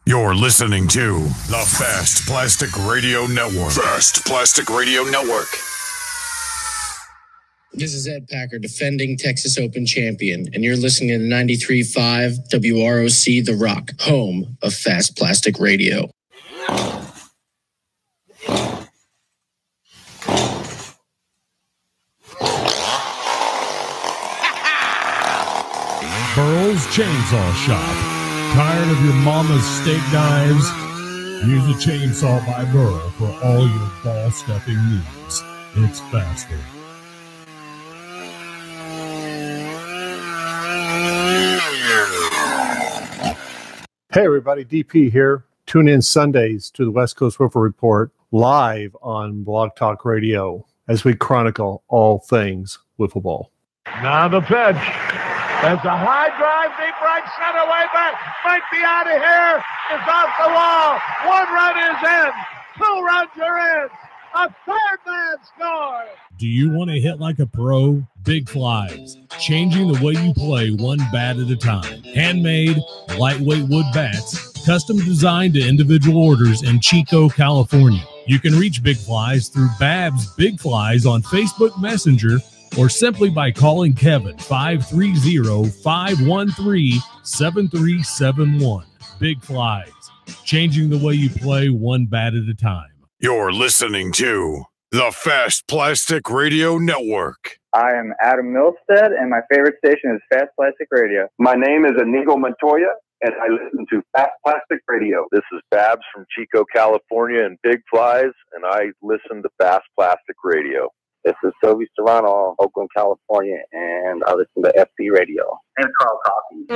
You're listening to the Fast Plastic Radio Network. Fast Plastic Radio Network. This is Ed Packer, defending Texas Open champion, and you're listening to 93.5 WROC The Rock, home of Fast Plastic Radio. Burl's Chainsaw Shop. Tired of your mama's steak knives? Use a chainsaw by Burl for all your ball stuffing needs. It's faster. Hey everybody, DP here. Tune in Sundays to the West Coast Wiffle Report live on Blog Talk Radio as we chronicle all things wiffle ball. Now the pitch. That's a high drive, deep right center, way back. Might be out of here. It's off the wall. One run is in. 2 runs are in. A third man scores. Do you want to hit like a pro? Big Flies, changing the way you play one bat at a time. Handmade, lightweight wood bats, custom designed to individual orders in Chico, California. You can reach Big Flies through Babs Big Flies on Facebook Messenger or simply by calling Kevin 530-513-7371. Big Flies, changing the way you play one bat at a time. You're listening to the Fast Plastic Radio Network. I am Adam Milstead, and my favorite station is Fast Plastic Radio. My name is Inigo Montoya, and I listen to Fast Plastic Radio. This is Babs from Chico, California, and Big Flies, and I listen to Fast Plastic Radio. This is Sylvie Serrano, Oakland, California, and I listen to FP Radio. And Carl Coffey.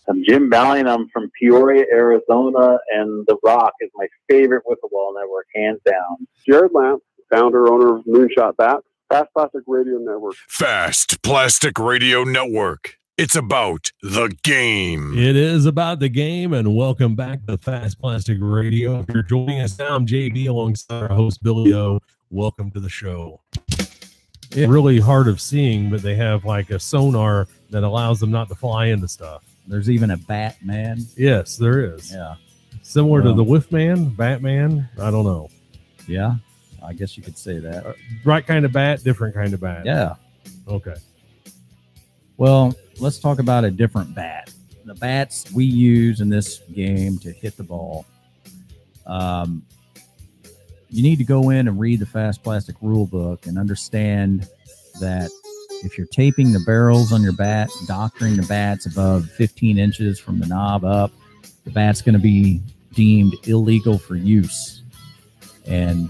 I'm Jim Ballion. I'm from Peoria, Arizona, and The Rock is my favorite wiffle ball network, hands down. Jared Lamp, founder, owner of Moonshot Bats, Fast Plastic Radio Network. Fast Plastic Radio Network. It's about the game. It is about the game, and welcome back to Fast Plastic Radio. If you're joining us now, I'm JB alongside our host, Billy O. Welcome to the show. It's really hard of seeing, but they have like a sonar that allows them not to fly into stuff. There's even a Batman. Yes, there is. Yeah. Similar to the Whiffman, Batman, I don't know. Yeah, I guess you could say that. Right kind of bat, different kind of bat. Yeah. Okay. Well, let's talk about a different bat. The bats we use in this game to hit the ball. You need to go in and read the Fast Plastic rule book and understand that if you're taping the barrels on your bat, doctoring the bats above 15 inches from the knob up, the bat's going to be deemed illegal for use. And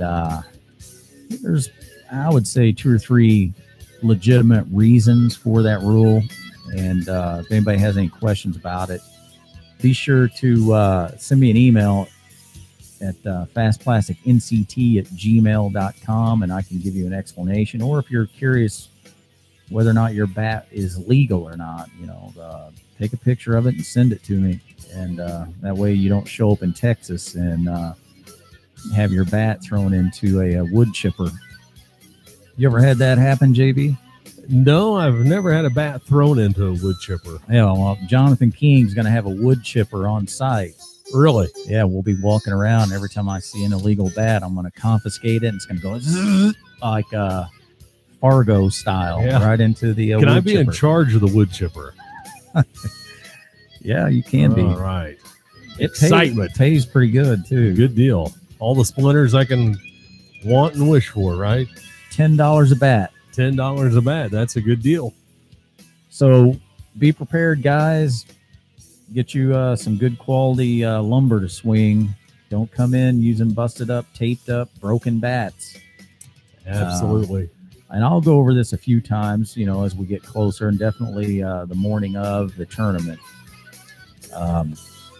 there's, I would say, 2 or 3 legitimate reasons for that rule. And if anybody has any questions about it, be sure to send me an email at fastplasticnct@gmail.com, and I can give you an explanation. Or if you're curious whether or not your bat is legal or not, take a picture of it and send it to me. And that way you don't show up in Texas and have your bat thrown into a wood chipper. You ever had that happen, JB? No, I've never had a bat thrown into a wood chipper. Yeah, well, Jonathan King's going to have a wood chipper on site. Really? Yeah, we'll be walking around. Every time I see an illegal bat, I'm going to confiscate it, and it's going to go zzz, like Fargo style, right into the Can wood I be chipper. in charge of the wood chipper? Yeah, you can be. All right. It pays pretty good, too. Good deal. All the splinters I can want and wish for, right? $10 a bat. $10 a bat. That's a good deal. So be prepared, guys. Get you some good quality lumber to swing. Don't come in using busted up, taped up, broken bats. Absolutely. And I'll go over this a few times, as we get closer, and definitely the morning of the tournament.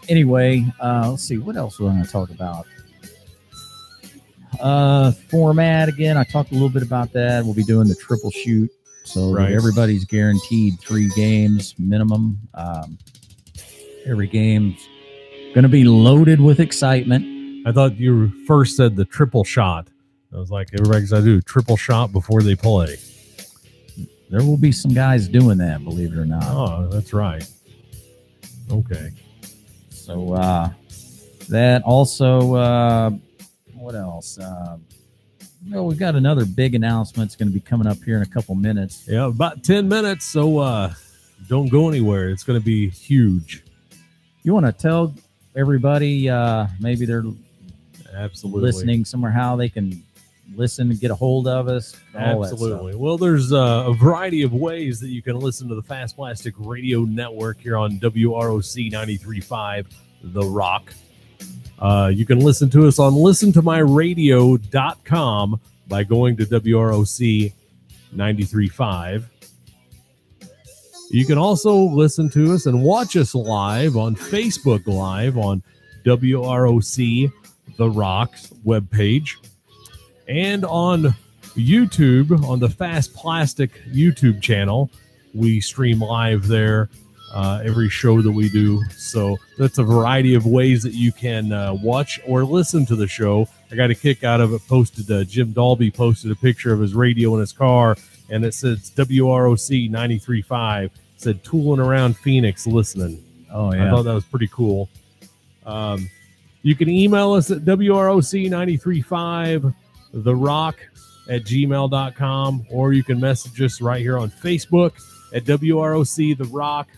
Anyway, let's see. What else we're going to talk about? Format, again, I talked a little bit about that. We'll be doing the triple shoot. So everybody's guaranteed 3 games minimum. Every game's going to be loaded with excitement. I thought you first said the triple shot. I was like, everybody's got to do a triple shot before they play. There will be some guys doing that, believe it or not. Oh, that's right. Okay. So that also, what else? We've got another big announcement. It's going to be coming up here in a couple minutes. Yeah, about 10 minutes, so don't go anywhere. It's going to be huge. You want to tell everybody, maybe they're listening somewhere, how they can listen and get a hold of us? Absolutely. Well, there's a variety of ways that you can listen to the Fast Plastic Radio Network here on WROC 93.5, The Rock. You can listen to us on listentomyradio.com by going to WROC 93.5. You can also listen to us and watch us live on Facebook Live on WROC The Rock's webpage, and on YouTube on the Fast Plastic YouTube channel. We stream live there every show that we do. So that's a variety of ways that you can watch or listen to the show. I got a kick out of it. Jim Dalby posted a picture of his radio in his car, and it says WROC 93.5. Said tooling around Phoenix listening. Oh, yeah. I thought that was pretty cool. You can email us at WROC935 therock@gmail.com, or you can message us right here on Facebook at WROC The Rock.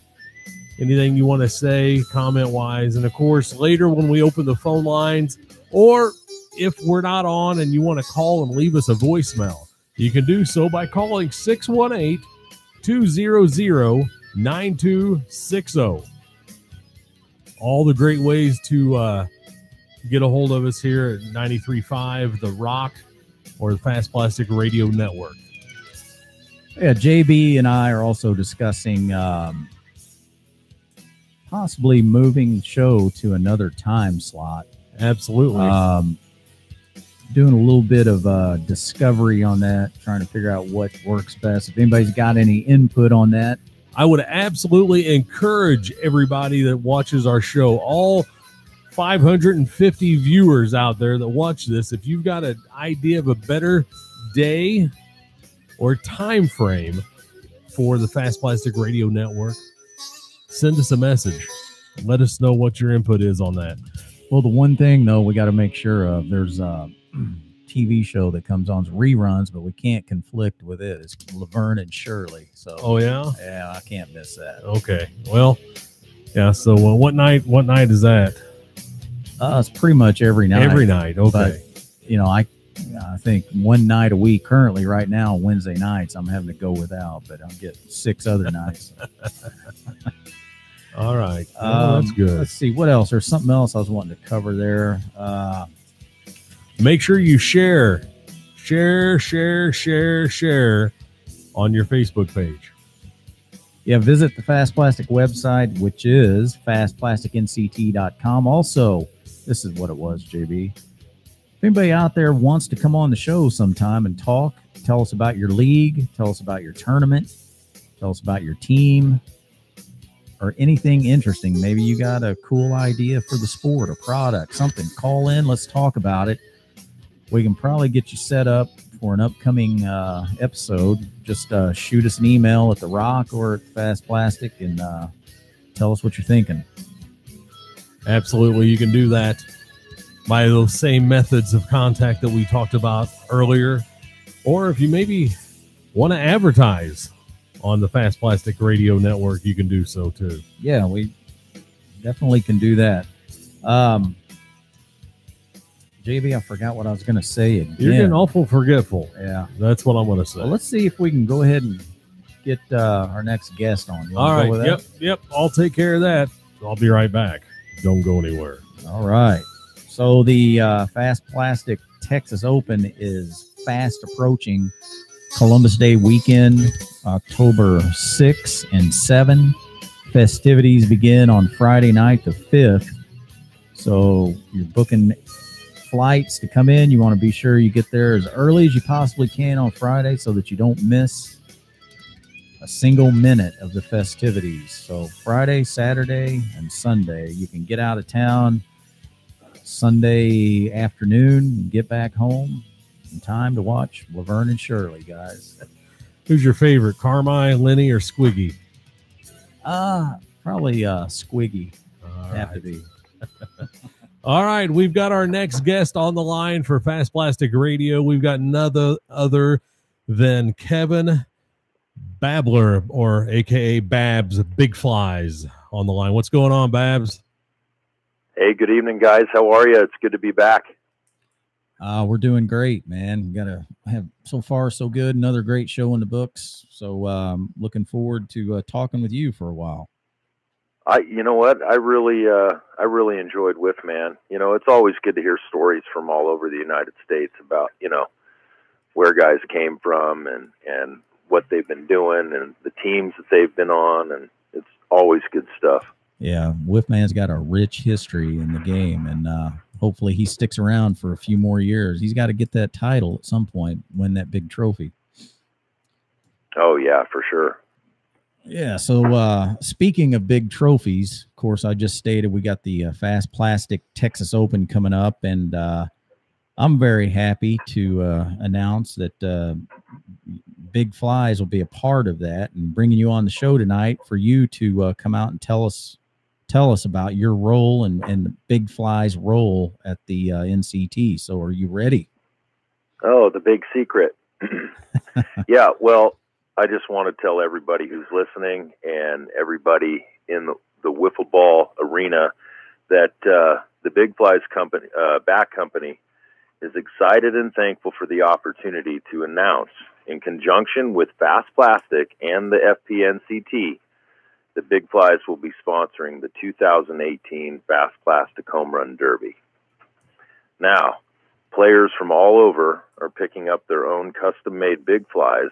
Anything you want to say comment wise. And of course, later when we open the phone lines, or if we're not on and you want to call and leave us a voicemail, you can do so by calling 618-200-9260. All the great ways to get a hold of us here at 93.5 The Rock or the Fast Plastic Radio Network. Yeah, JB and I are also discussing possibly moving the show to another time slot. Absolutely. Doing a little bit of discovery on that, trying to figure out what works best. If anybody's got any input on that, I would absolutely encourage everybody that watches our show, all 550 viewers out there that watch this, if you've got an idea of a better day or time frame for the Fast Plastic Radio Network, send us a message. Let us know what your input is on that. Well, the one thing, though, we got to make sure of, there's a TV show that comes on reruns, but we can't conflict with it. It's Laverne and Shirley. So, oh, yeah? Yeah, I can't miss that. Okay. Well, yeah, so what night is that? It's pretty much every night. Every night, okay. But, I think one night a week currently right now, Wednesday nights, I'm having to go without, but I'll get 6 other nights. All right. That's good. Let's see. What else? There's something else I was wanting to cover there. Make sure you share on your Facebook page. Yeah, visit the Fast Plastic website, which is fastplasticnct.com. Also, this is what it was, JB. If anybody out there wants to come on the show sometime and talk, tell us about your league, tell us about your tournament, tell us about your team, or anything interesting. Maybe you got a cool idea for the sport, a product, something. Call in. Let's talk about it. We can probably get you set up for an upcoming episode. Just shoot us an email at The Rock or at Fast Plastic and tell us what you're thinking. Absolutely. You can do that by those same methods of contact that we talked about earlier. Or if you maybe want to advertise on the Fast Plastic Radio Network, you can do so too. Yeah, we definitely can do that. JB, I forgot what I was going to say again. You're getting awful forgetful. Yeah. That's what I'm going to say. Well, let's see if we can go ahead and get our next guest on. You all right. go with that? Yep. I'll take care of that. I'll be right back. Don't go anywhere. All right. So the Fast Plastic Texas Open is fast approaching. Columbus Day weekend, October 6 and 7. Festivities begin on Friday night, the 5th. So you're booking flights to come in. You want to be sure you get there as early as you possibly can on Friday so that you don't miss a single minute of the festivities. So Friday, Saturday, and Sunday, you can get out of town Sunday afternoon and get back home in time to watch Laverne and Shirley, guys. Who's your favorite, Carmi, Lenny, or Squiggy? Probably Squiggy. Have to be. All right, we've got our next guest on the line for Fast Plastic Radio. We've got none other than Kevin Babbler, or a.k.a. Babs, Big Flies, on the line. What's going on, Babs? Hey, good evening, guys. How are you? It's good to be back. We're doing great, man. We got to have so far so good. Another great show in the books. So looking forward to talking with you for a while. You know what? I really enjoyed With Man. You know, it's always good to hear stories from all over the United States about, where guys came from and what they've been doing and the teams that they've been on, and it's always good stuff. Yeah, Whiffman's got a rich history in the game, and hopefully he sticks around for a few more years. He's got to get that title at some point, win that big trophy. Oh, yeah, for sure. Yeah, so speaking of big trophies, of course, I just stated we got the Fast Plastic Texas Open coming up, and I'm very happy to announce that Big Flies will be a part of that and bringing you on the show tonight for you to come out and tell us about your role and Big Fly's role at the NCT. So are you ready? Oh, the big secret. Yeah, well, I just want to tell everybody who's listening and everybody in the wiffle ball arena that the Big Flies company, Bat Company, is excited and thankful for the opportunity to announce, in conjunction with Fast Plastic and the FPNCT, the Big Flies will be sponsoring the 2018 Fast Plastic Home Run Derby. Now, players from all over are picking up their own custom-made Big Flies,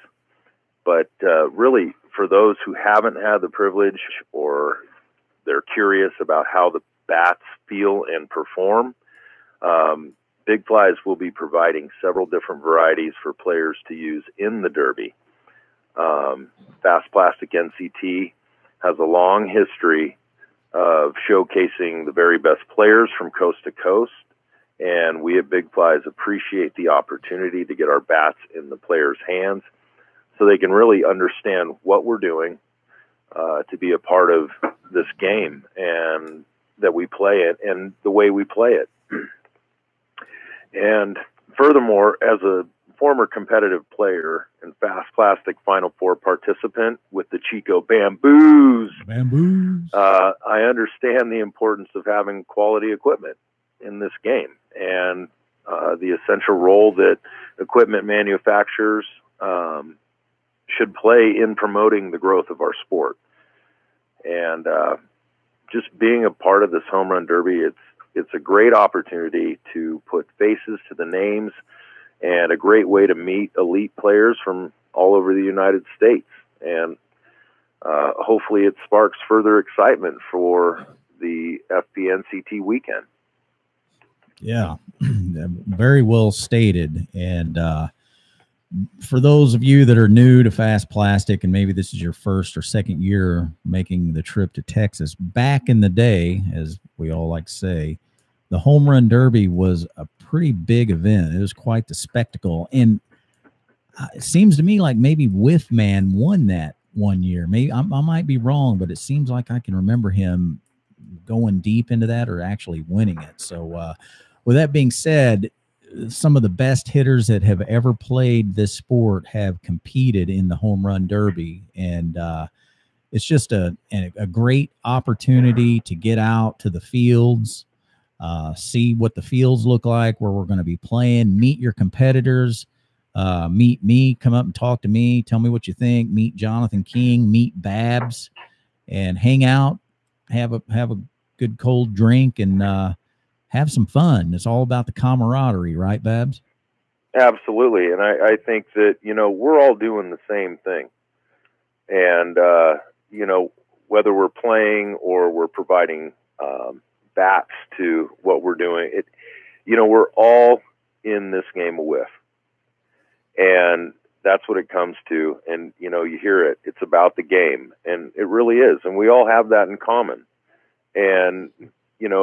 but really, for those who haven't had the privilege or they're curious about how the bats feel and perform, Big Flies will be providing several different varieties for players to use in the Derby. Fast Plastic NCT has a long history of showcasing the very best players from coast to coast, and we at Big Flies appreciate the opportunity to get our bats in the players' hands so they can really understand what we're doing to be a part of this game and that we play it and the way we play it. And furthermore, as a former competitive player and Fast Plastic Final Four participant with the Chico Bamboos, I understand the importance of having quality equipment in this game and the essential role that equipment manufacturers should play in promoting the growth of our sport. And just being a part of this Home Run Derby, it's a great opportunity to put faces to the names and a great way to meet elite players from all over the United States. And hopefully it sparks further excitement for the FPNCT weekend. Yeah, very well stated. And for those of you that are new to Fast Plastic, and maybe this is your first or second year making the trip to Texas, back in the day, as we all like to say, the Home Run Derby was a pretty big event. It was quite the spectacle. And it seems to me like maybe Whiffman won that one year. Maybe I might be wrong, but it seems like I can remember him going deep into that or actually winning it. So with that being said, some of the best hitters that have ever played this sport have competed in the Home Run Derby. And it's just a great opportunity to get out to the fields, see what the fields look like, where we're going to be playing, meet your competitors, meet me, come up and talk to me, tell me what you think, meet Jonathan King, meet Babs, and hang out, have a good cold drink, and have some fun. It's all about the camaraderie, right, Babs? Absolutely. And I think that, we're all doing the same thing. And, whether we're playing or we're providing bats to what we're doing, we're all in this game of whiff. And that's what it comes to. And, you hear it. It's about the game. And it really is. And we all have that in common. And,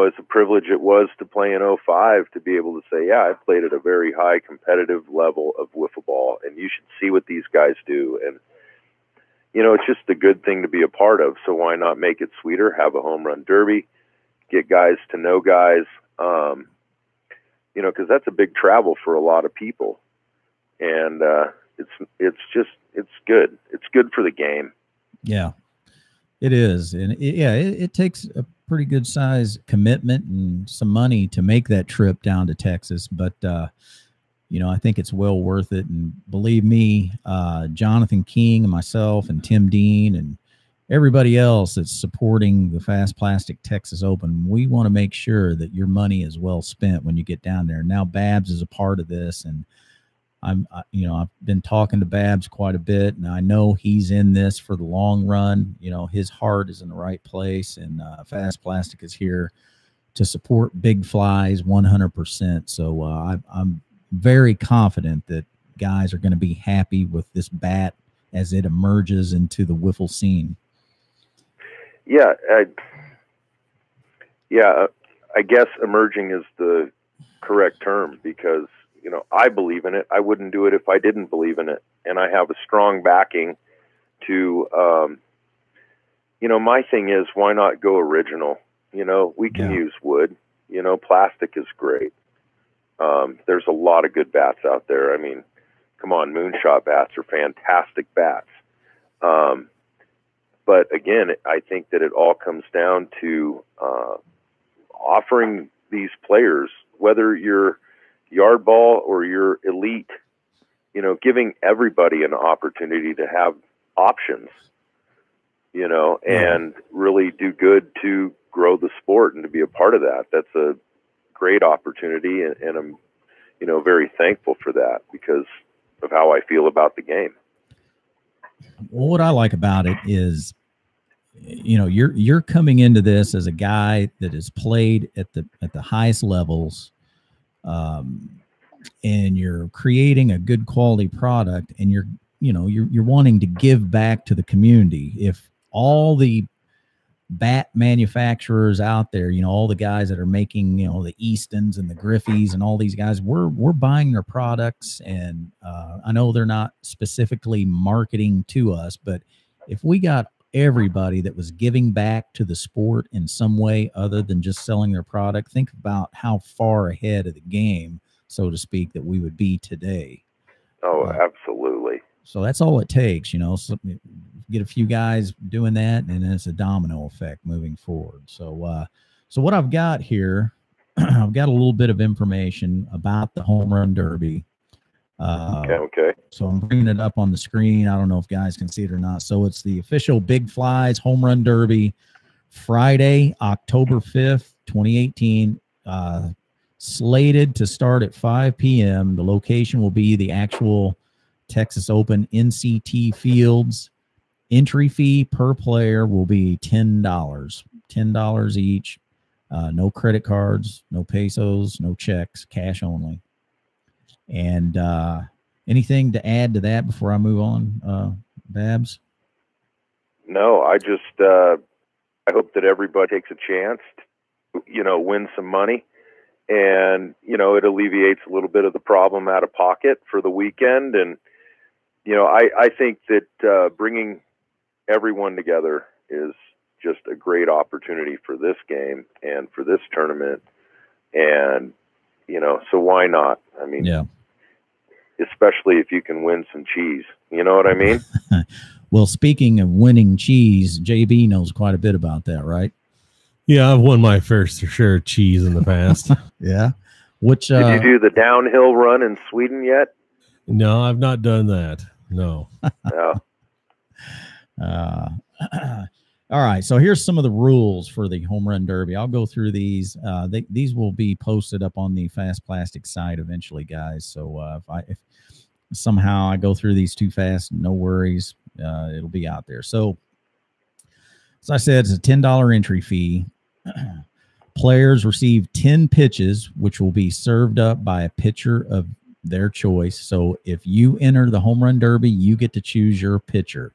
it's a privilege it was to play in 05 to be able to say, yeah, I played at a very high competitive level of wiffle ball, and you should see what these guys do. And, it's just a good thing to be a part of. So why not make it sweeter? Have a Home Run Derby, get guys to know guys, because that's a big travel for a lot of people. And it's good. It's good for the game. Yeah, it is. And it takes a pretty good size commitment and some money to make that trip down to Texas. But, I think it's well worth it. And believe me, Jonathan King and myself and Tim Dean and everybody else that's supporting the Fast Plastic Texas Open, we want to make sure that your money is well spent when you get down there. Now Babs is a part of this, and I've been talking to Babs quite a bit, and I know he's in this for the long run. His heart is in the right place, and Fast Plastic is here to support Big Flies 100%. So I'm very confident that guys are going to be happy with this bat as it emerges into the wiffle scene. Yeah, I guess emerging is the correct term, because I believe in it. I wouldn't do it if I didn't believe in it, and I have a strong backing to. My thing is, why not go original? We can use wood. Plastic is great. There's a lot of good bats out there. I mean, come on, Moonshot bats are fantastic bats. But again, I think that it all comes down to offering these players, whether you're yard ball or you're elite, giving everybody an opportunity to have options, and really do good to grow the sport and to be a part of that. That's a great opportunity, and I'm, very thankful for that because of how I feel about the game. Well, what I like about it is, you're coming into this as a guy that has played at the highest levels, and you're creating a good quality product, and you're wanting to give back to the community. If all the bat manufacturers out there, all the guys that are making, the Eastons and the Griffies and all these guys, we're buying their products, and I know they're not specifically marketing to us, but if we got everybody that was giving back to the sport in some way other than just selling their product, think about how far ahead of the game, so to speak, that we would be today. Oh, absolutely. So that's all it takes, so get a few guys doing that, and then it's a domino effect moving forward. So, so what I've got here, I've got a little bit of information about the Home Run Derby. Okay. So I'm bringing it up on the screen. I don't know if guys can see it or not. So it's the official Big Flies Home Run Derby, Friday, October 5th, 2018, slated to start at 5 p.m. The location will be the actual Texas Open NCT Fields. Entry fee per player will be $10 each. No credit cards, no pesos, no checks, cash only. And anything to add to that before I move on, Babs? No, I just I hope that everybody takes a chance to, win some money, and it alleviates a little bit of the problem out of pocket for the weekend. And I think that bringing everyone together is just a great opportunity for this game and for this tournament. And so why not? I mean, especially if you can win some cheese. You know what I mean? Well, speaking of winning cheese, JB knows quite a bit about that, right? Yeah, I've won my fair share of cheese in the past. Yeah. Which did you do the downhill run in Sweden yet? No, I've not done that. No. No. All right, so here's some of the rules for the Home Run Derby. I'll go through these. These will be posted up on the Fast Plastic site eventually, guys. So if somehow I go through these too fast, no worries. It'll be out there. So as I said, it's a $10 entry fee. Players receive 10 pitches, which will be served up by a pitcher of their choice. So if you enter the Home Run Derby, you get to choose your pitcher.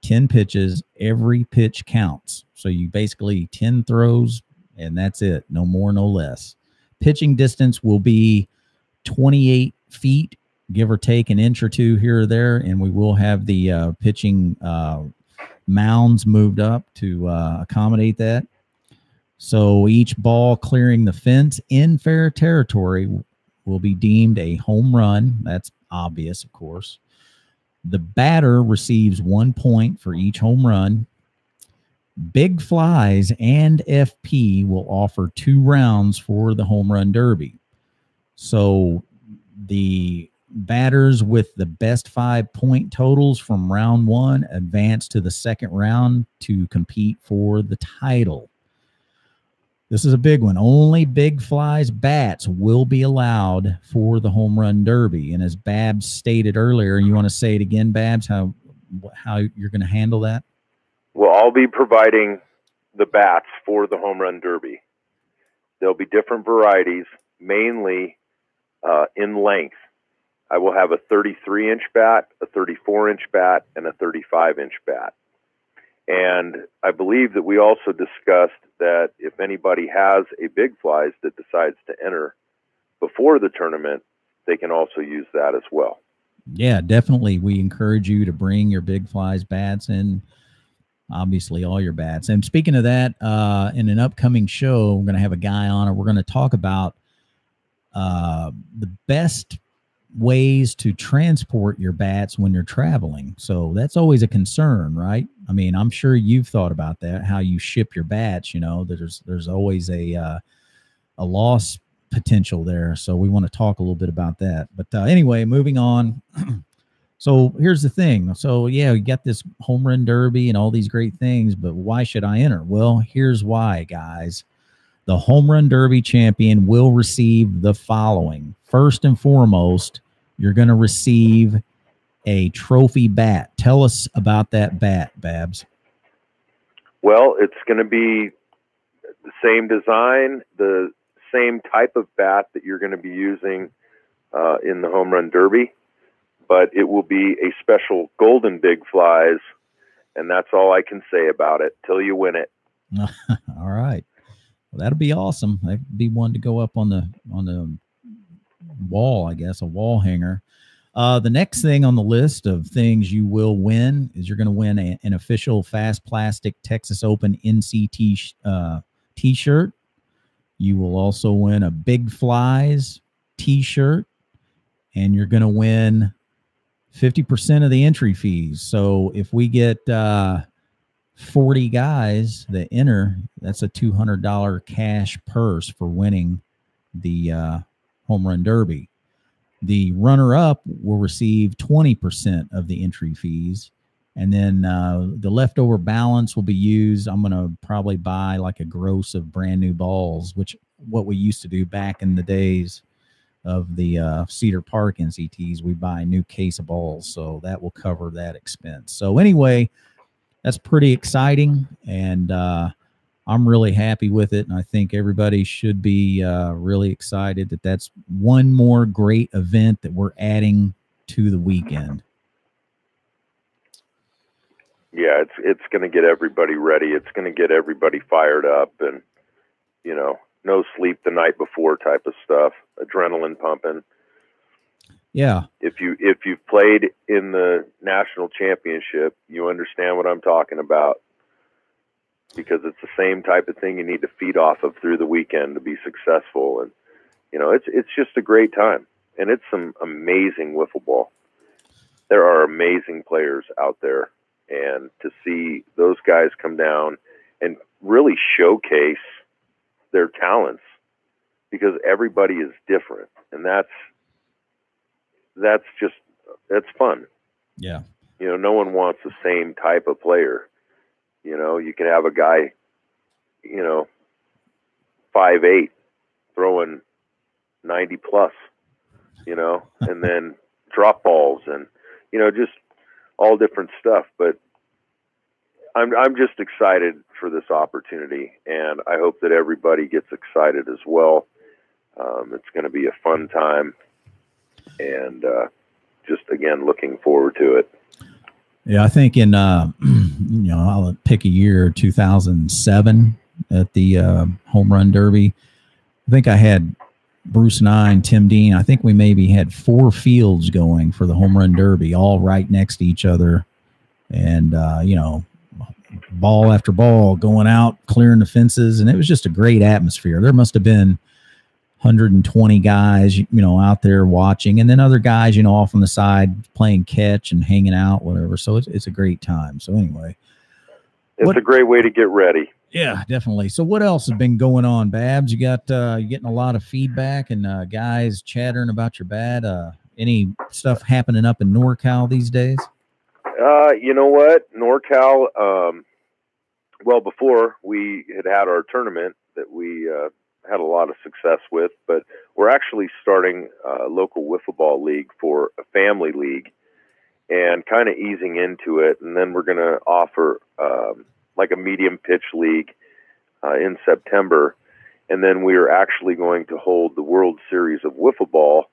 10 pitches, every pitch counts. So you basically 10 throws, and that's it. No more, no less. Pitching distance will be 28 feet, give or take an inch or two here or there, and we will have the pitching mounds moved up to accommodate that. So each ball clearing the fence in fair territory will be deemed a home run. That's obvious, of course. The batter receives 1 point for each home run. Big Flies and FP will offer 2 rounds for the Home Run Derby. So the batters with the best 5 point totals from round 1 advance to the second round to compete for the title. This is a big one. Only Big Fly's bats will be allowed for the Home Run Derby. And as Babs stated earlier, you want to say it again, Babs, how you're going to handle that? Well, I'll be providing the bats for the Home Run Derby. There'll be different varieties, mainly in length. I will have a 33-inch bat, a 34-inch bat, and a 35-inch bat. And I believe that we also discussed that if anybody has a Big Flies that decides to enter before the tournament, they can also use that as well. Yeah, definitely. We encourage you to bring your Big Flies bats and obviously all your bats. And speaking of that, in an upcoming show, we're going to have a guy on it. We're going to talk about the best ways to transport your bats when you're traveling. So that's always a concern, right? I mean, I'm sure you've thought about that, how you ship your bats. You know, there's always a loss potential there. So we want to talk a little bit about that. But anyway, moving on. So here's the thing. So yeah, we got this Home Run Derby and all these great things, but why should I enter? Well, here's why, guys. The Home Run Derby champion will receive the following. First and foremost, you're going to receive a trophy bat. Tell us about that bat, Babs. Well, it's going to be the same design, the same type of bat that you're going to be using in the Home Run Derby, but it will be a special Golden Big Flies, and that's all I can say about it till you win it. All right. Well, that'll be awesome. That'd be one to go up on the wall, I guess, a wall hanger. The next thing on the list of things you will win is you're going to win an official Fast Plastic Texas Open NCT t-shirt. You will also win a Big Flies t-shirt, and you're going to win 50% of the entry fees. So if we get 40 guys that enter, that's a $200 cash purse for winning the Home Run Derby. The runner-up will receive 20% of the entry fees, and then the leftover balance will be used. I'm going to probably buy like a gross of brand new balls, which what we used to do back in the days of the Cedar Park NCTs. We buy a new case of balls, so that will cover that expense. So anyway, that's pretty exciting, and I'm really happy with it, and I think everybody should be really excited that that's one more great event that we're adding to the weekend. Yeah, it's going to get everybody ready. It's going to get everybody fired up, and you know, no sleep the night before type of stuff, adrenaline pumping. Yeah. If you've played in the national championship, you understand what I'm talking about, because it's the same type of thing you need to feed off of through the weekend to be successful. And you know, it's just a great time, and it's some amazing wiffle ball. There are amazing players out there, and to see those guys come down and really showcase their talents, because everybody is different, and that's fun. Yeah. You know, no one wants the same type of player. You know, you can have a guy, you know, 5'8", throwing 90 plus, you know, and then drop balls and, you know, just all different stuff. But I'm just excited for this opportunity, and I hope that everybody gets excited as well. It's going to be a fun time, and just, again, looking forward to it. Yeah, I think in, you know, I'll pick a year, 2007 at the Home Run Derby. I think I had Bruce and I and Tim Dean. I think we maybe had 4 fields going for the Home Run Derby, all right next to each other. And, you know, ball after ball going out, clearing the fences. And it was just a great atmosphere. There must have been 120 guys, you know, out there watching, and then other guys, you know, off on the side playing catch and hanging out, whatever. So it's a great time. So anyway, it's a great way to get ready. Yeah, definitely. So what else has been going on, Babs? You got you getting a lot of feedback and guys chattering about your bat. Any stuff happening up in NorCal these days? You know what, NorCal. Well, before we had our tournament, that we had a lot of success with. But we're actually starting a local wiffle ball league for a family league and kind of easing into it. And then we're going to offer like a medium pitch league in September. And then we are actually going to hold the World Series of Wiffle Ball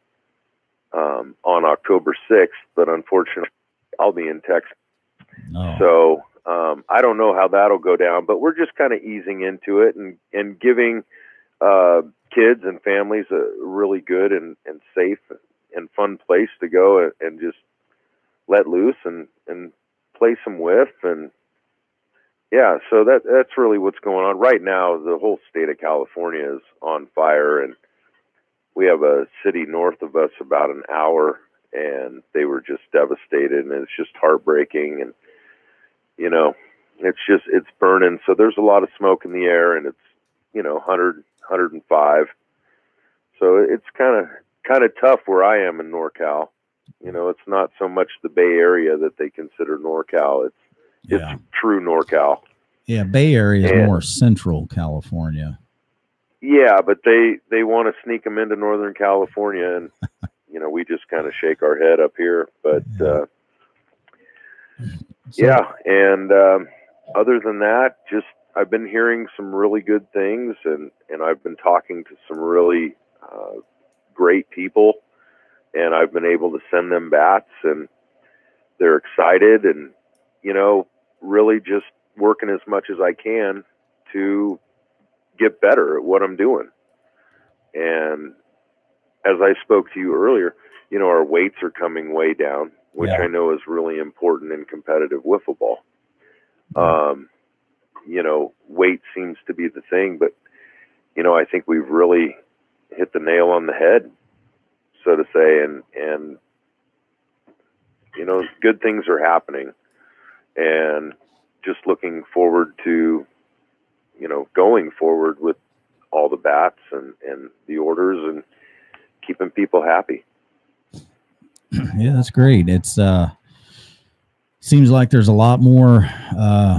on October 6th. But unfortunately, I'll be in Texas. Oh. So I don't know how that'll go down, but we're just kind of easing into it and giving kids and families a really good and safe and fun place to go and just let loose and play some whiff. And yeah, so that's really what's going on right now. The whole state of California is on fire, and we have a city north of us about an hour, and they were just devastated, and it's just heartbreaking. And you know, it's burning. So there's a lot of smoke in the air, and it's 100, 105. So it's kind of tough where I am in NorCal. It's not so much the Bay Area that they consider NorCal. It's true NorCal. Yeah, Bay Area is more central California. Yeah, but they want to sneak them into Northern California, and we just kind of shake our head up here. But and other than that, just I've been hearing some really good things, and I've been talking to some really great people, and I've been able to send them bats, and they're excited, and really just working as much as I can to get better at what I'm doing. And as I spoke to you earlier, our weights are coming way down, which I know is really important in competitive wiffle ball. Weight seems to be the thing, but I think we've really hit the nail on the head, so to say, and good things are happening, and just looking forward to going forward with all the bats and the orders and keeping people happy. Yeah, that's great. It's seems like there's a lot more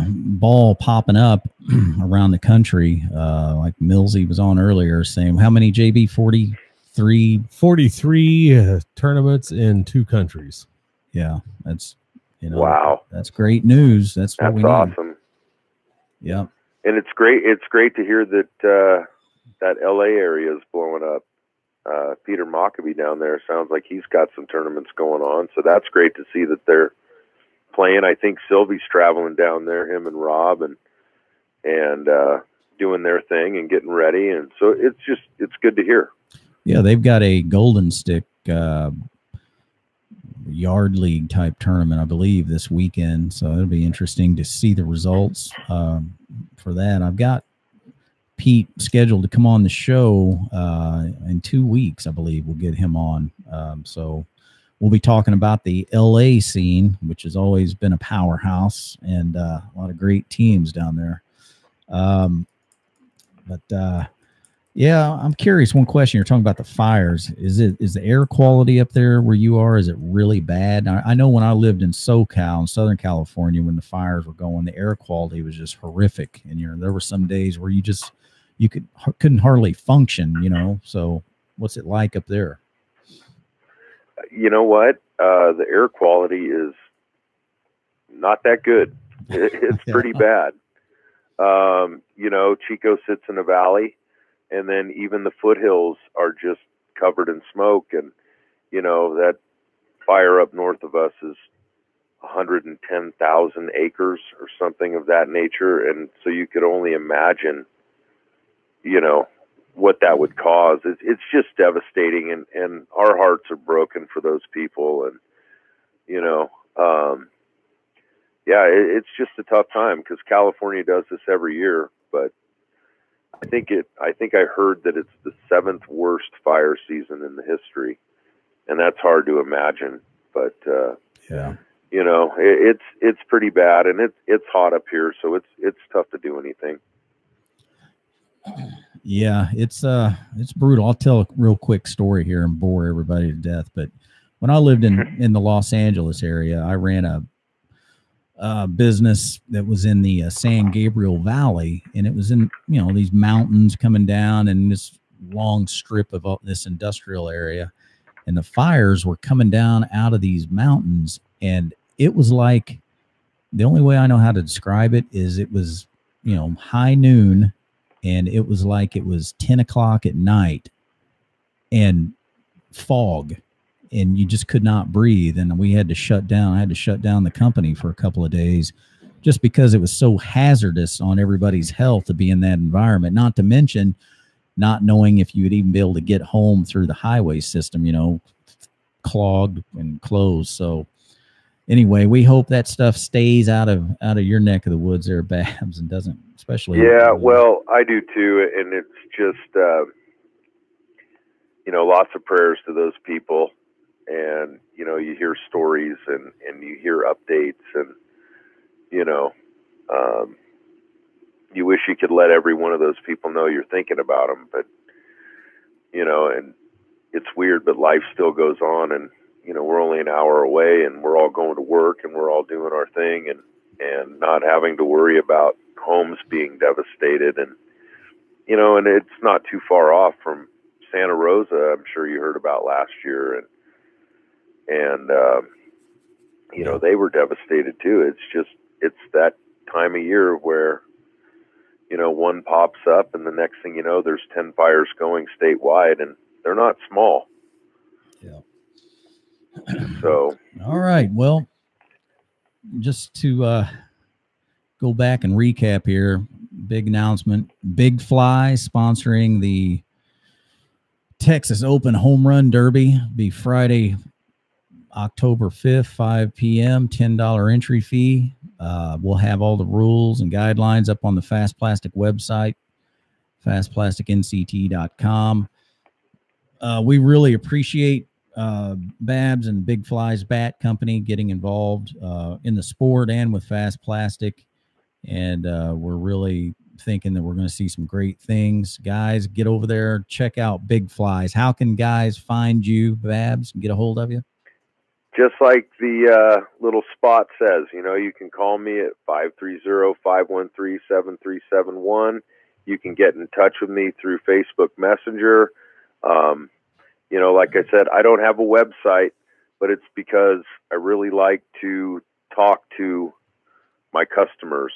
ball popping up around the country. Like Millsy was on earlier saying, how many, JB? 43 tournaments in 2 countries. Yeah, that's wow, that's great news. That's what we need. Awesome. Yeah, and it's great. It's great to hear that that LA area is blowing up. Peter Mockabee down there sounds like he's got some tournaments going on, so that's great to see that they're playing. I think Sylvie's traveling down there, him and Rob, and doing their thing and getting ready, and so it's good to hear. Yeah, they've got a Golden Stick yard league type tournament, I believe, this weekend, so it'll be interesting to see the results for that. I've got Pete scheduled to come on the show in 2 weeks, I believe. We'll get him on. So we'll be talking about the LA scene, which has always been a powerhouse, and a lot of great teams down there. Yeah, I'm curious. One question, you're talking about the fires. Is the air quality up there where you are, is it really bad? I know when I lived in SoCal, in Southern California, when the fires were going, the air quality was just horrific. And there were some days where you couldn't hardly function, So what's it like up there? You know what? The air quality is not that good. It's pretty bad. Chico sits in a valley, and then even the foothills are just covered in smoke. And, that fire up north of us is 110,000 acres or something of that nature. And so you could only imagine, what that would cause. It's just devastating. And our hearts are broken for those people. And, it's just a tough time because California does this every year, but I think I heard that it's the 7th worst fire season in the history, and that's hard to imagine. But it's pretty bad, and it's hot up here, so it's tough to do anything. Yeah, it's brutal. I'll tell a real quick story here and bore everybody to death. But when I lived in the Los Angeles area, I ran a business that was in the San Gabriel Valley, and it was in, you know, these mountains coming down and this long strip of this industrial area, and the fires were coming down out of these mountains, and it was like, the only way I know how to describe it is it was, you know, high noon, and it was like it was 10 o'clock at night and fog, and you just could not breathe. And we had to shut down. I had to shut down the company for a couple of days just because it was so hazardous on everybody's health to be in that environment, not to mention not knowing if you would even be able to get home through the highway system, you know, clogged and closed. So anyway, we hope that stuff stays out of your neck of the woods there, Babs, and doesn't, especially. Yeah, well, I do too, and it's just, you know, lots of prayers to those people, and, you know, you hear stories and you hear updates, and, you know, you wish you could let every one of those people know you're thinking about them, but, you know, and it's weird, but life still goes on, and, you know, we're only an hour away, and we're all going to work, and we're all doing our thing, and not having to worry about homes being devastated. And, you know, and it's not too far off from Santa Rosa, I'm sure you heard about last year, and you know, they were devastated too. It's that time of year where, you know, one pops up, and the next thing you know, there's 10 fires going statewide, and they're not small. Yeah. So, all right. Well, just to go back and recap here, big announcement. Big Fly sponsoring the Texas Open Home Run Derby. Be Friday, October 5th, 5 p.m., $10 entry fee. We'll have all the rules and guidelines up on the Fast Plastic website, fastplasticnct.com. We really appreciate Babs and Big Fly's Bat Company getting involved in the sport and with Fast Plastic. And we're really thinking that we're going to see some great things. Guys, get over there, check out Big Flies. How can guys find you, Babs, and get a hold of you? just like the little spot says, you know, you can call me at 530-513-7371. You can get in touch with me through Facebook Messenger. You know, like I said, I don't have a website, but it's because I really like to talk to my customers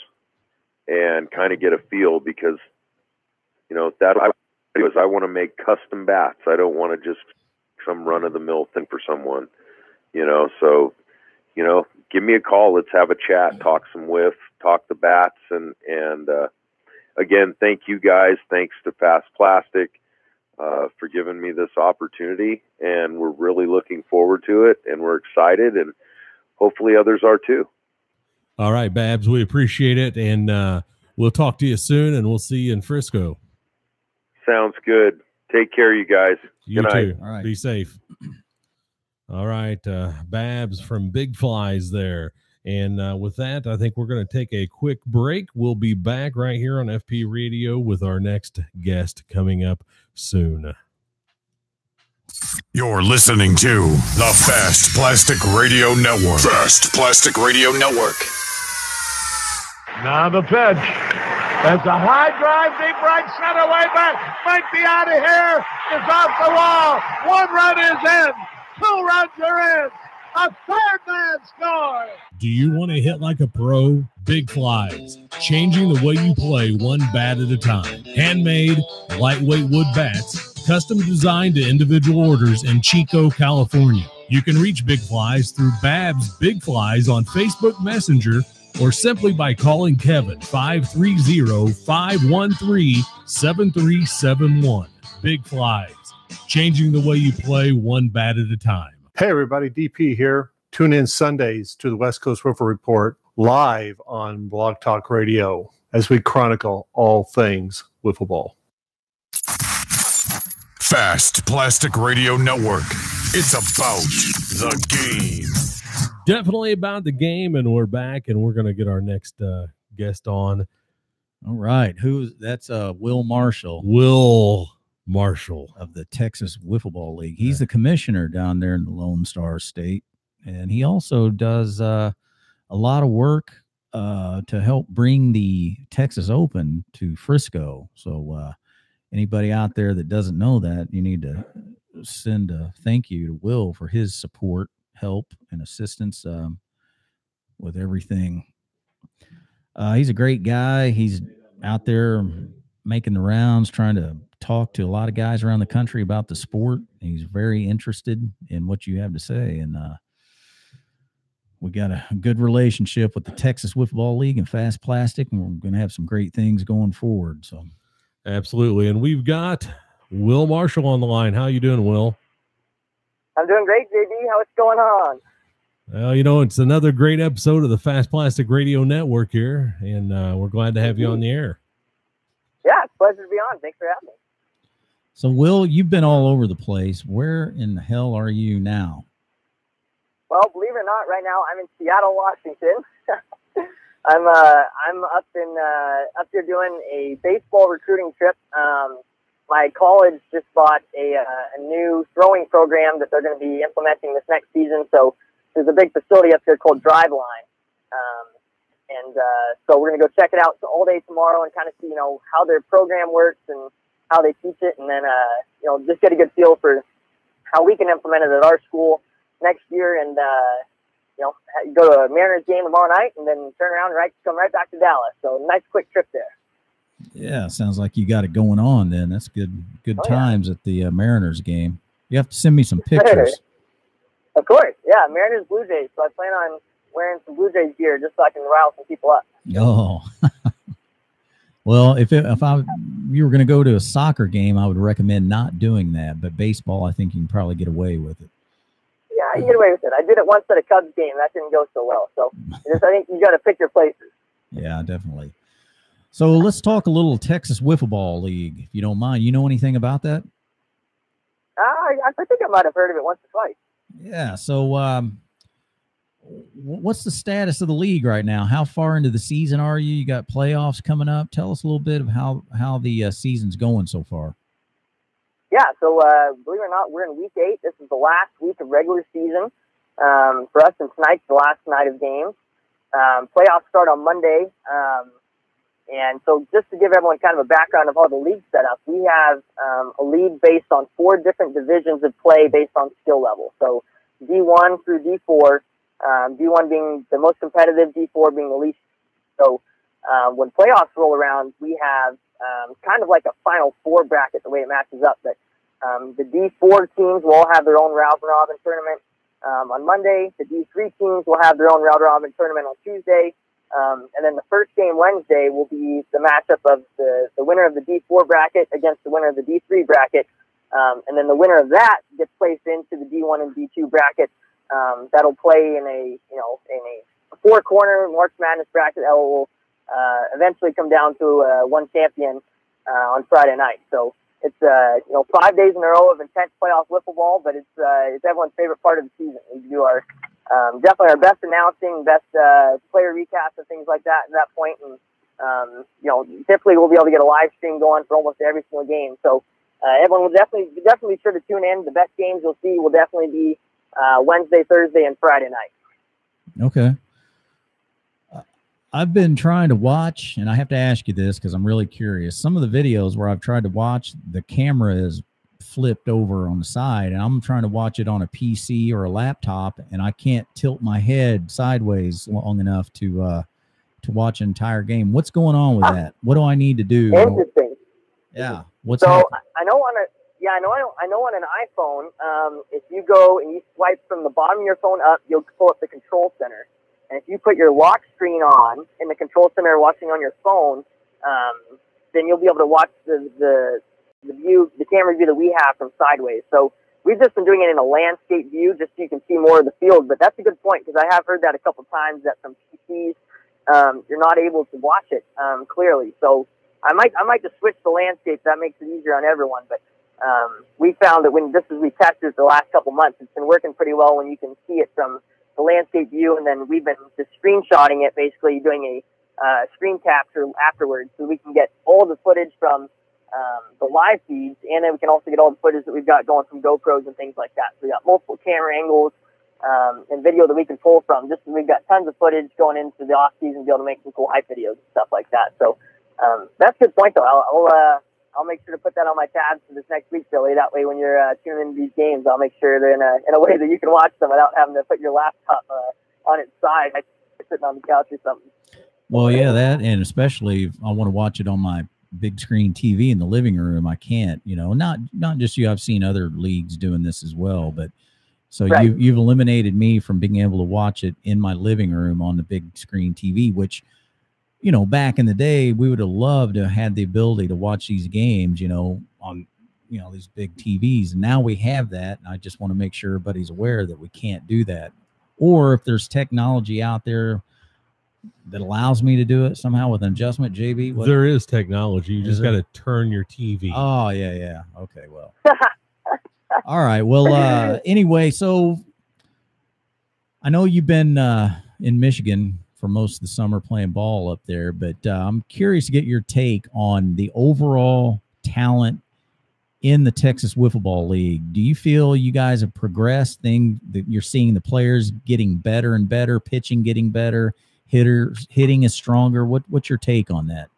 and kind of get a feel, because, you know, that I want to make custom bats. I don't want to just some run-of-the-mill thing for someone, you know. So, you know, give me a call. Let's have a chat, talk some whiff, talk the bats. And again, thank you guys. Thanks to Fast Plastic for giving me this opportunity. And we're really looking forward to it. And we're excited. And hopefully others are too. All right, Babs, we appreciate it. And we'll talk to you soon, and we'll see you in Frisco. Sounds good. Take care, you guys. You Good night. too. All right. Be safe. All right. Babs from Big Flies there. And with that, I think we're going to take a quick break. We'll be back right here on FP Radio with our next guest coming up soon. You're listening to the Fast Plastic Radio Network. Fast Plastic Radio Network. Now the pitch. There's a high drive, deep right center, way back. Might be out of here. It's off the wall. 1 run is in. 2 runs are in. A third man scores. Do you want to hit like a pro? Big Flies, changing the way you play one bat at a time. Handmade, lightweight wood bats, custom designed to individual orders in Chico, California. You can reach Big Flies through Babs Big Flies on Facebook Messenger, or simply by calling Kevin 530-513-7371. Big Flies, changing the way you play one bat at a time. Hey everybody, DP here. Tune in Sundays to the West Coast Wiffle Report live on Blog Talk Radio as we chronicle all things wiffle ball. Fast Plastic Radio Network. It's about the game. Definitely about the game, and we're back, and we're going to get our next guest on. All right. That's Will Marshall. Will Marshall of the Texas Wiffle Ball League. He's the commissioner down there in the Lone Star State, and he also does a a lot of work to help bring the Texas Open to Frisco. So anybody out there that doesn't know that, you need to send a thank you to Will for his support, help, and assistance with everything. He's a great guy. He's out there making the rounds, trying to talk to a lot of guys around the country about the sport. He's very interested in what you have to say. And we got a good relationship with the Texas Wiffle League and Fast Plastic, and we're going to have some great things going forward. So, absolutely. And we've got Will Marshall on the line. How you doing, Will? I'm doing great, JD. What's going on? Well, you know, it's another great episode of the Fast Plastic Radio Network here, and we're glad to have you on the air. Yeah, it's a pleasure to be on. Thanks for having me. So, Will, you've been all over the place. Where in the hell are you now? Well, believe it or not, right now I'm in Seattle, Washington. I'm up here doing a baseball recruiting trip. My college just bought a new throwing program that they're going to be implementing this next season. So there's a big facility up here called Driveline. So we're going to go check it out all day tomorrow and kind of see, how their program works and how they teach it. And then, just get a good feel for how we can implement it at our school next year. And, go to a Mariners game tomorrow night and then turn around and come right back to Dallas. So nice quick trip there. Yeah, sounds like you got it going on then. That's good times at the Mariners game. You have to send me some pictures. Of course, yeah, Mariners Blue Jays. So I plan on wearing some Blue Jays gear just so I can rile some people up. Oh, well, if you were going to go to a soccer game, I would recommend not doing that. But baseball, I think you can probably get away with it. Yeah, I can get away with it. I did it once at a Cubs game. That didn't go so well. So I think you got to pick your places. Yeah, definitely. So let's talk a little Texas Wiffle Ball League, if you don't mind. You know anything about that? I think I might have heard of it once or twice. Yeah. So what's the status of the league right now? How far into the season are you? You got playoffs coming up. Tell us a little bit of how the season's going so far. Yeah. So believe it or not, we're in week 8. This is the last week of regular season for us, and tonight's the last night of games. Playoffs start on Monday. And so just to give everyone kind of a background of how the league's set up, we have a league based on 4 different divisions of play based on skill level. So D1 through D4, D1 being the most competitive, D4 being the least. So when playoffs roll around, we have kind of like a Final Four bracket, the way it matches up. But the D4 teams will all have their own round-robin tournament on Monday. The D3 teams will have their own round-robin tournament on Tuesday. And then the first game Wednesday will be the matchup of the winner of the D4 bracket against the winner of the D3 bracket. And then the winner of that gets placed into the D1 and D2 bracket. That'll play in a 4-corner March Madness bracket that will eventually come down to one champion on Friday night. So it's 5 days in a row of intense playoff wiffle ball, but it's everyone's favorite part of the season. We do our definitely our best announcing, best player recaps and things like that at that point. And, typically we'll be able to get a live stream going for almost every single game. So everyone will definitely be sure to tune in. The best games you'll see will definitely be Wednesday, Thursday, and Friday night. Okay. I've been trying to watch, and I have to ask you this because I'm really curious. Some of the videos where I've tried to watch, the camera is flipped over on the side, and I'm trying to watch it on a PC or a laptop, and I can't tilt my head sideways long enough to watch an entire game. What's going on with that? What do I need to do? Interesting. Yeah. What's so happening? I know on an iPhone, if you go and you swipe from the bottom of your phone up, you'll pull up the control center. And if you put your lock screen on in the control center watching on your phone, then you'll be able to watch the camera view that we have from sideways. So we've just been doing it in a landscape view just so you can see more of the field. But that's a good point because I have heard that a couple times that from PCs you're not able to watch it clearly. So I might just switch the landscape. That makes it easier on everyone. But we found that as we tested it the last couple months, it's been working pretty well when you can see it from the landscape view, and then we've been just screenshotting it, basically doing a screen capture afterwards, so we can get all the footage from the live feeds, and then we can also get all the footage that we've got going from GoPros and things like that. So we got multiple camera angles, and video that we can pull from. Just we've got tons of footage going into the off season to be able to make some cool hype videos and stuff like that. So that's a good point, though. I'll make sure to put that on my tabs for this next week, Billy. That way, when you're tuning into these games, I'll make sure they're in a way that you can watch them without having to put your laptop on its side, like sitting on the couch or something. Well, yeah, that, and especially if I want to watch it on my big screen TV in the living room, I can't. Not just you. I've seen other leagues doing this as well, but so right. you've eliminated me from being able to watch it in my living room on the big screen TV, which, back in the day, we would have loved to have had the ability to watch these games, on, these big TVs. And now we have that. And I just want to make sure everybody's aware that we can't do that. Or if there's technology out there that allows me to do it somehow with an adjustment, JB? There is technology. You just got to turn your TV. Oh, yeah. Okay, well. All right. Well, anyway, so I know you've been in Michigan for most of the summer playing ball up there, but I'm curious to get your take on the overall talent in the Texas Wiffle Ball League. Do you feel you guys have progressed? That you're seeing the players getting better and better, pitching getting better, hitting is stronger? What's your take on that?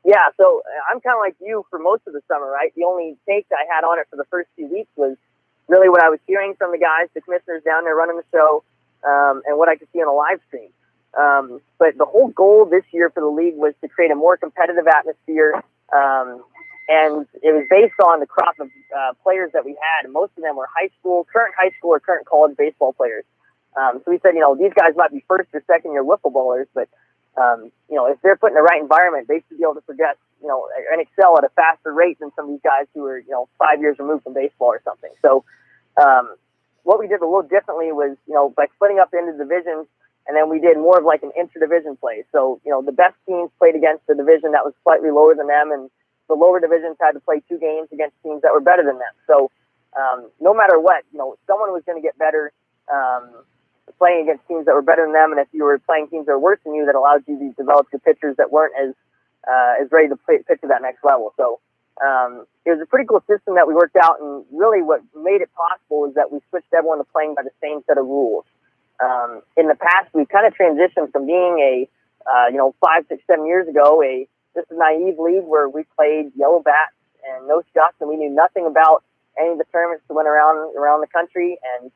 Yeah, so I'm kind of like you for most of the summer, right? The only take I had on it for the first few weeks was really what I was hearing from the guys, the commissioners down there running the show, and what I could see on the live stream. But the whole goal this year for the league was to create a more competitive atmosphere, and it was based on the crop of players that we had, and most of them were current high school or current college baseball players. So we said, these guys might be first or second year wiffle ballers, but if they're put in the right environment, they should be able to progress, and excel at a faster rate than some of these guys who are, 5 years removed from baseball or something. So what we did a little differently was, by splitting up into divisions, and then we did more of like an inter-division play. So, the best teams played against the division that was slightly lower than them, and the lower divisions had to play 2 games against teams that were better than them. So no matter what, someone was going to get better playing against teams that were better than them, and if you were playing teams that were worse than you, that allowed you to develop your pitchers that weren't as ready to pitch to that next level. So it was a pretty cool system that we worked out, and really what made it possible is that we switched everyone to playing by the same set of rules. In the past, we kind of transitioned from being a 5, 6, 7 years ago, just a naive league where we played yellow bats and no scuffs, and we knew nothing about any of the tournaments that went around the country. And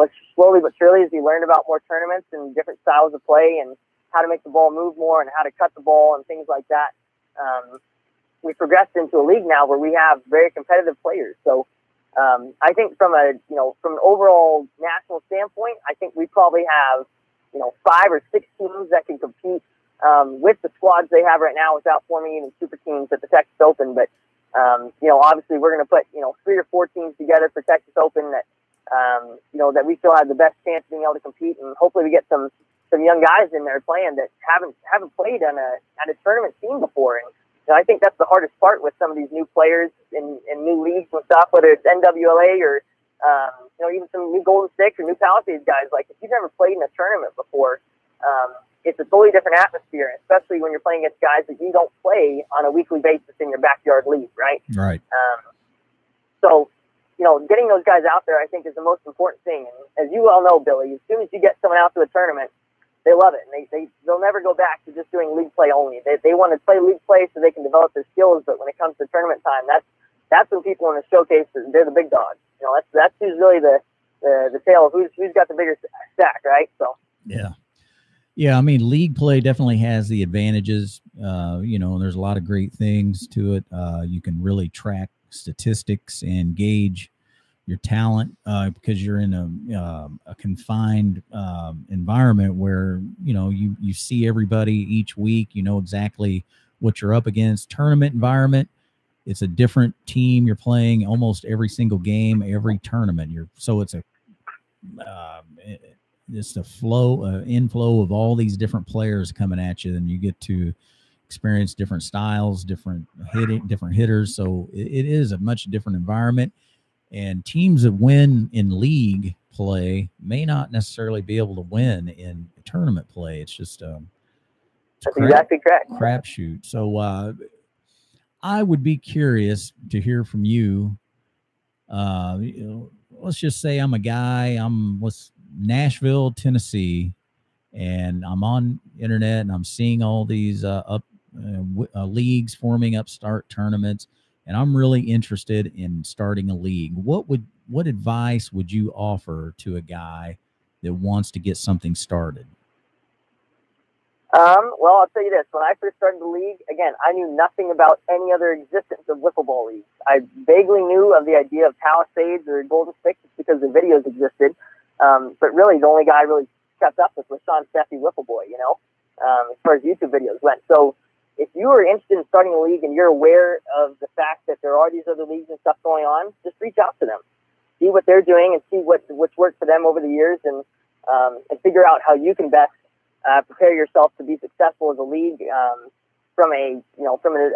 it's slowly but surely, as we learned about more tournaments and different styles of play and how to make the ball move more and how to cut the ball and things like that, we progressed into a league now where we have very competitive players. So I think from an overall national standpoint, I think we probably have 5 or 6 teams that can compete with the squads they have right now without forming even super teams at the Texas Open. But obviously we're going to put 3 or 4 teams together for Texas Open that that we feel have the best chance of being able to compete, and hopefully we get some young guys in there playing that haven't played on a tournament scene before. And I think that's the hardest part with some of these new players in new leagues and stuff, whether it's NWLA or even some new Golden Stakes or new Palisades guys. Like, if you've never played in a tournament before, it's a totally different atmosphere, especially when you're playing against guys that you don't play on a weekly basis in your backyard league, right? Right. So getting those guys out there, I think, is the most important thing. And as you well know, Billy, as soon as you get someone out to a tournament, they love it, and they'll never go back to just doing league play only. They want to play league play so they can develop their skills, but when it comes to tournament time, that's when people in the showcase, they're the big dogs. That's who's really the tale of who's got the bigger stack, right? So yeah. I mean, league play definitely has the advantages. And there's a lot of great things to it. You can really track statistics and gauge your talent because you're in a confined environment where you see everybody each week. You know exactly what you're up against. Tournament environment, it's a different team you're playing almost every single game, every tournament. It's a just a inflow of all these different players coming at you, and you get to experience different styles, different hitters. So it is a much different environment. And teams that win in league play may not necessarily be able to win in tournament play. It's just that's exactly correct. Crapshoot. So I would be curious to hear from you. let's just say I'm a guy, Nashville, Tennessee, and I'm on internet and I'm seeing all these leagues forming, upstart tournaments, and I'm really interested in starting a league. What advice would you offer to a guy that wants to get something started? Well, I'll tell you this. When I first started the league, again, I knew nothing about any other existence of wiffle ball leagues. I vaguely knew of the idea of Palisades or Golden Sticks because the videos existed. But really, the only guy I really kept up with was Sean Steffi Wiffle Boy, as far as YouTube videos went. So if you are interested in starting a league and you're aware of the fact that there are these other leagues and stuff going on, just reach out to them. See what they're doing and see what's worked for them over the years and figure out how you can best prepare yourself to be successful as a league from an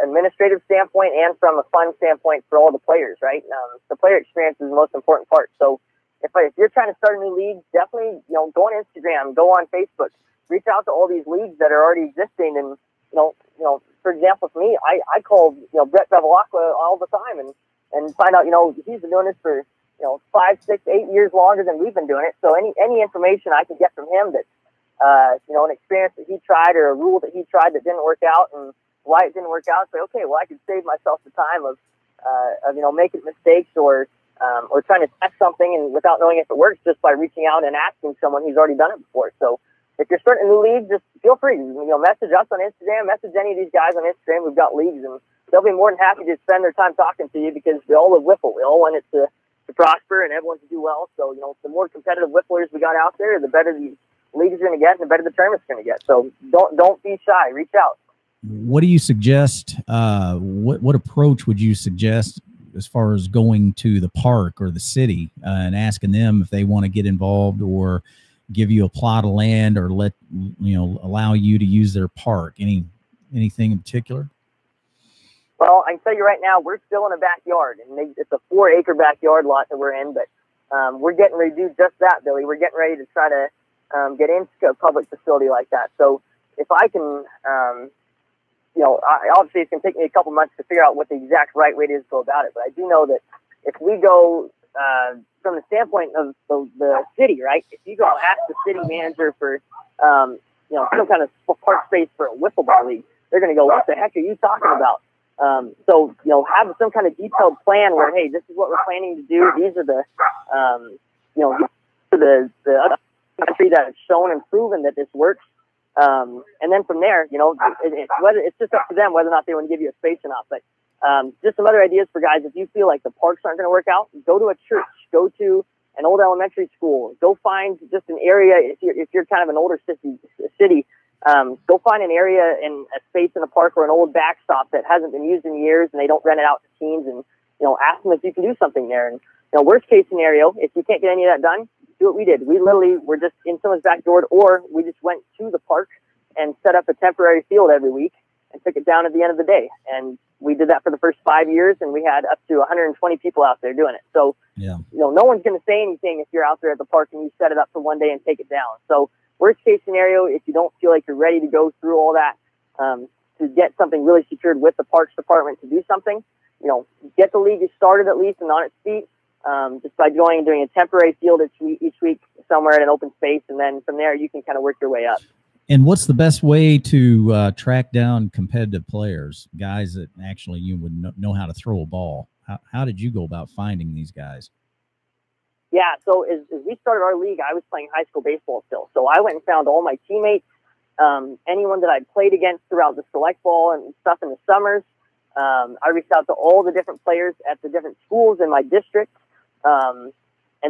administrative standpoint and from a fun standpoint for all the players, right? The player experience is the most important part. So if you're trying to start a new league, definitely, go on Instagram, go on Facebook, reach out to all these leagues that are already existing. And, for example, for me, I call, Brett Bevilacqua all the time and find out, he's been doing this for, 5, 6, 8 years longer than we've been doing it. So any information I can get from him that, an experience that he tried or a rule that he tried that didn't work out and why it didn't work out, say, okay, well, I could save myself the time of making mistakes or trying to test something and without knowing if it works just by reaching out and asking someone who's already done it before. So if you're starting a new league, just feel free, message us on Instagram, message any of these guys on Instagram. We've got leagues and they'll be more than happy to spend their time talking to you because we all love wiffle. We all want it to prosper and everyone to do well. So, the more competitive wifflers we got out there, the better these leagues are going to get and the better the tournament's going to get. So don't be shy. Reach out. What do you suggest? What approach would you suggest as far as going to the park or the city and asking them if they want to get involved or give you a plot of land or allow you to use their park? Anything in particular? Well, I can tell you right now, we're still in a backyard, and it's a 4-acre backyard lot that we're in, but we're getting ready to do just that, Billy. We're getting ready to try to get into a public facility like that. So if I can, obviously it's going to take me a couple months to figure out what the exact right way it is to go about it, but I do know that if we go from the standpoint of the city, right, if you go ask the city manager for, some kind of park space for a wiffle ball league, they're going to go, what the heck are you talking about? So, have some kind of detailed plan where, hey, this is what we're planning to do. These are the other country that has shown and proven that this works. And then from there, it's just up to them whether or not they want to give you a space or not. But just some other ideas for guys. If you feel like the parks aren't going to work out, go to a church, go to an old elementary school, go find just an area. If you're kind of an older city, go find an area in a space in a park or an old backstop that hasn't been used in years and they don't rent it out to teams and, ask them if you can do something there. And, worst case scenario, if you can't get any of that done, do what we did. We literally were just in someone's backyard or we just went to the park and set up a temporary field every week and took it down at the end of the day. And we did that for the first 5 years and we had up to 120 people out there doing it. So, no one's going to say anything if you're out there at the park and you set it up for one day and take it down. So, worst case scenario, if you don't feel like you're ready to go through all that to get something really secured with the Parks Department to do something, get the league started at least and on its feet just by going and doing a temporary field each week somewhere at an open space. And then from there, you can kind of work your way up. And what's the best way to track down competitive players, guys that actually you would know how to throw a ball? How did you go about finding these guys? Yeah, so as we started our league, I was playing high school baseball still. So I went and found all my teammates, anyone that I'd played against throughout the select ball and stuff in the summers. I reached out to all the different players at the different schools in my district. And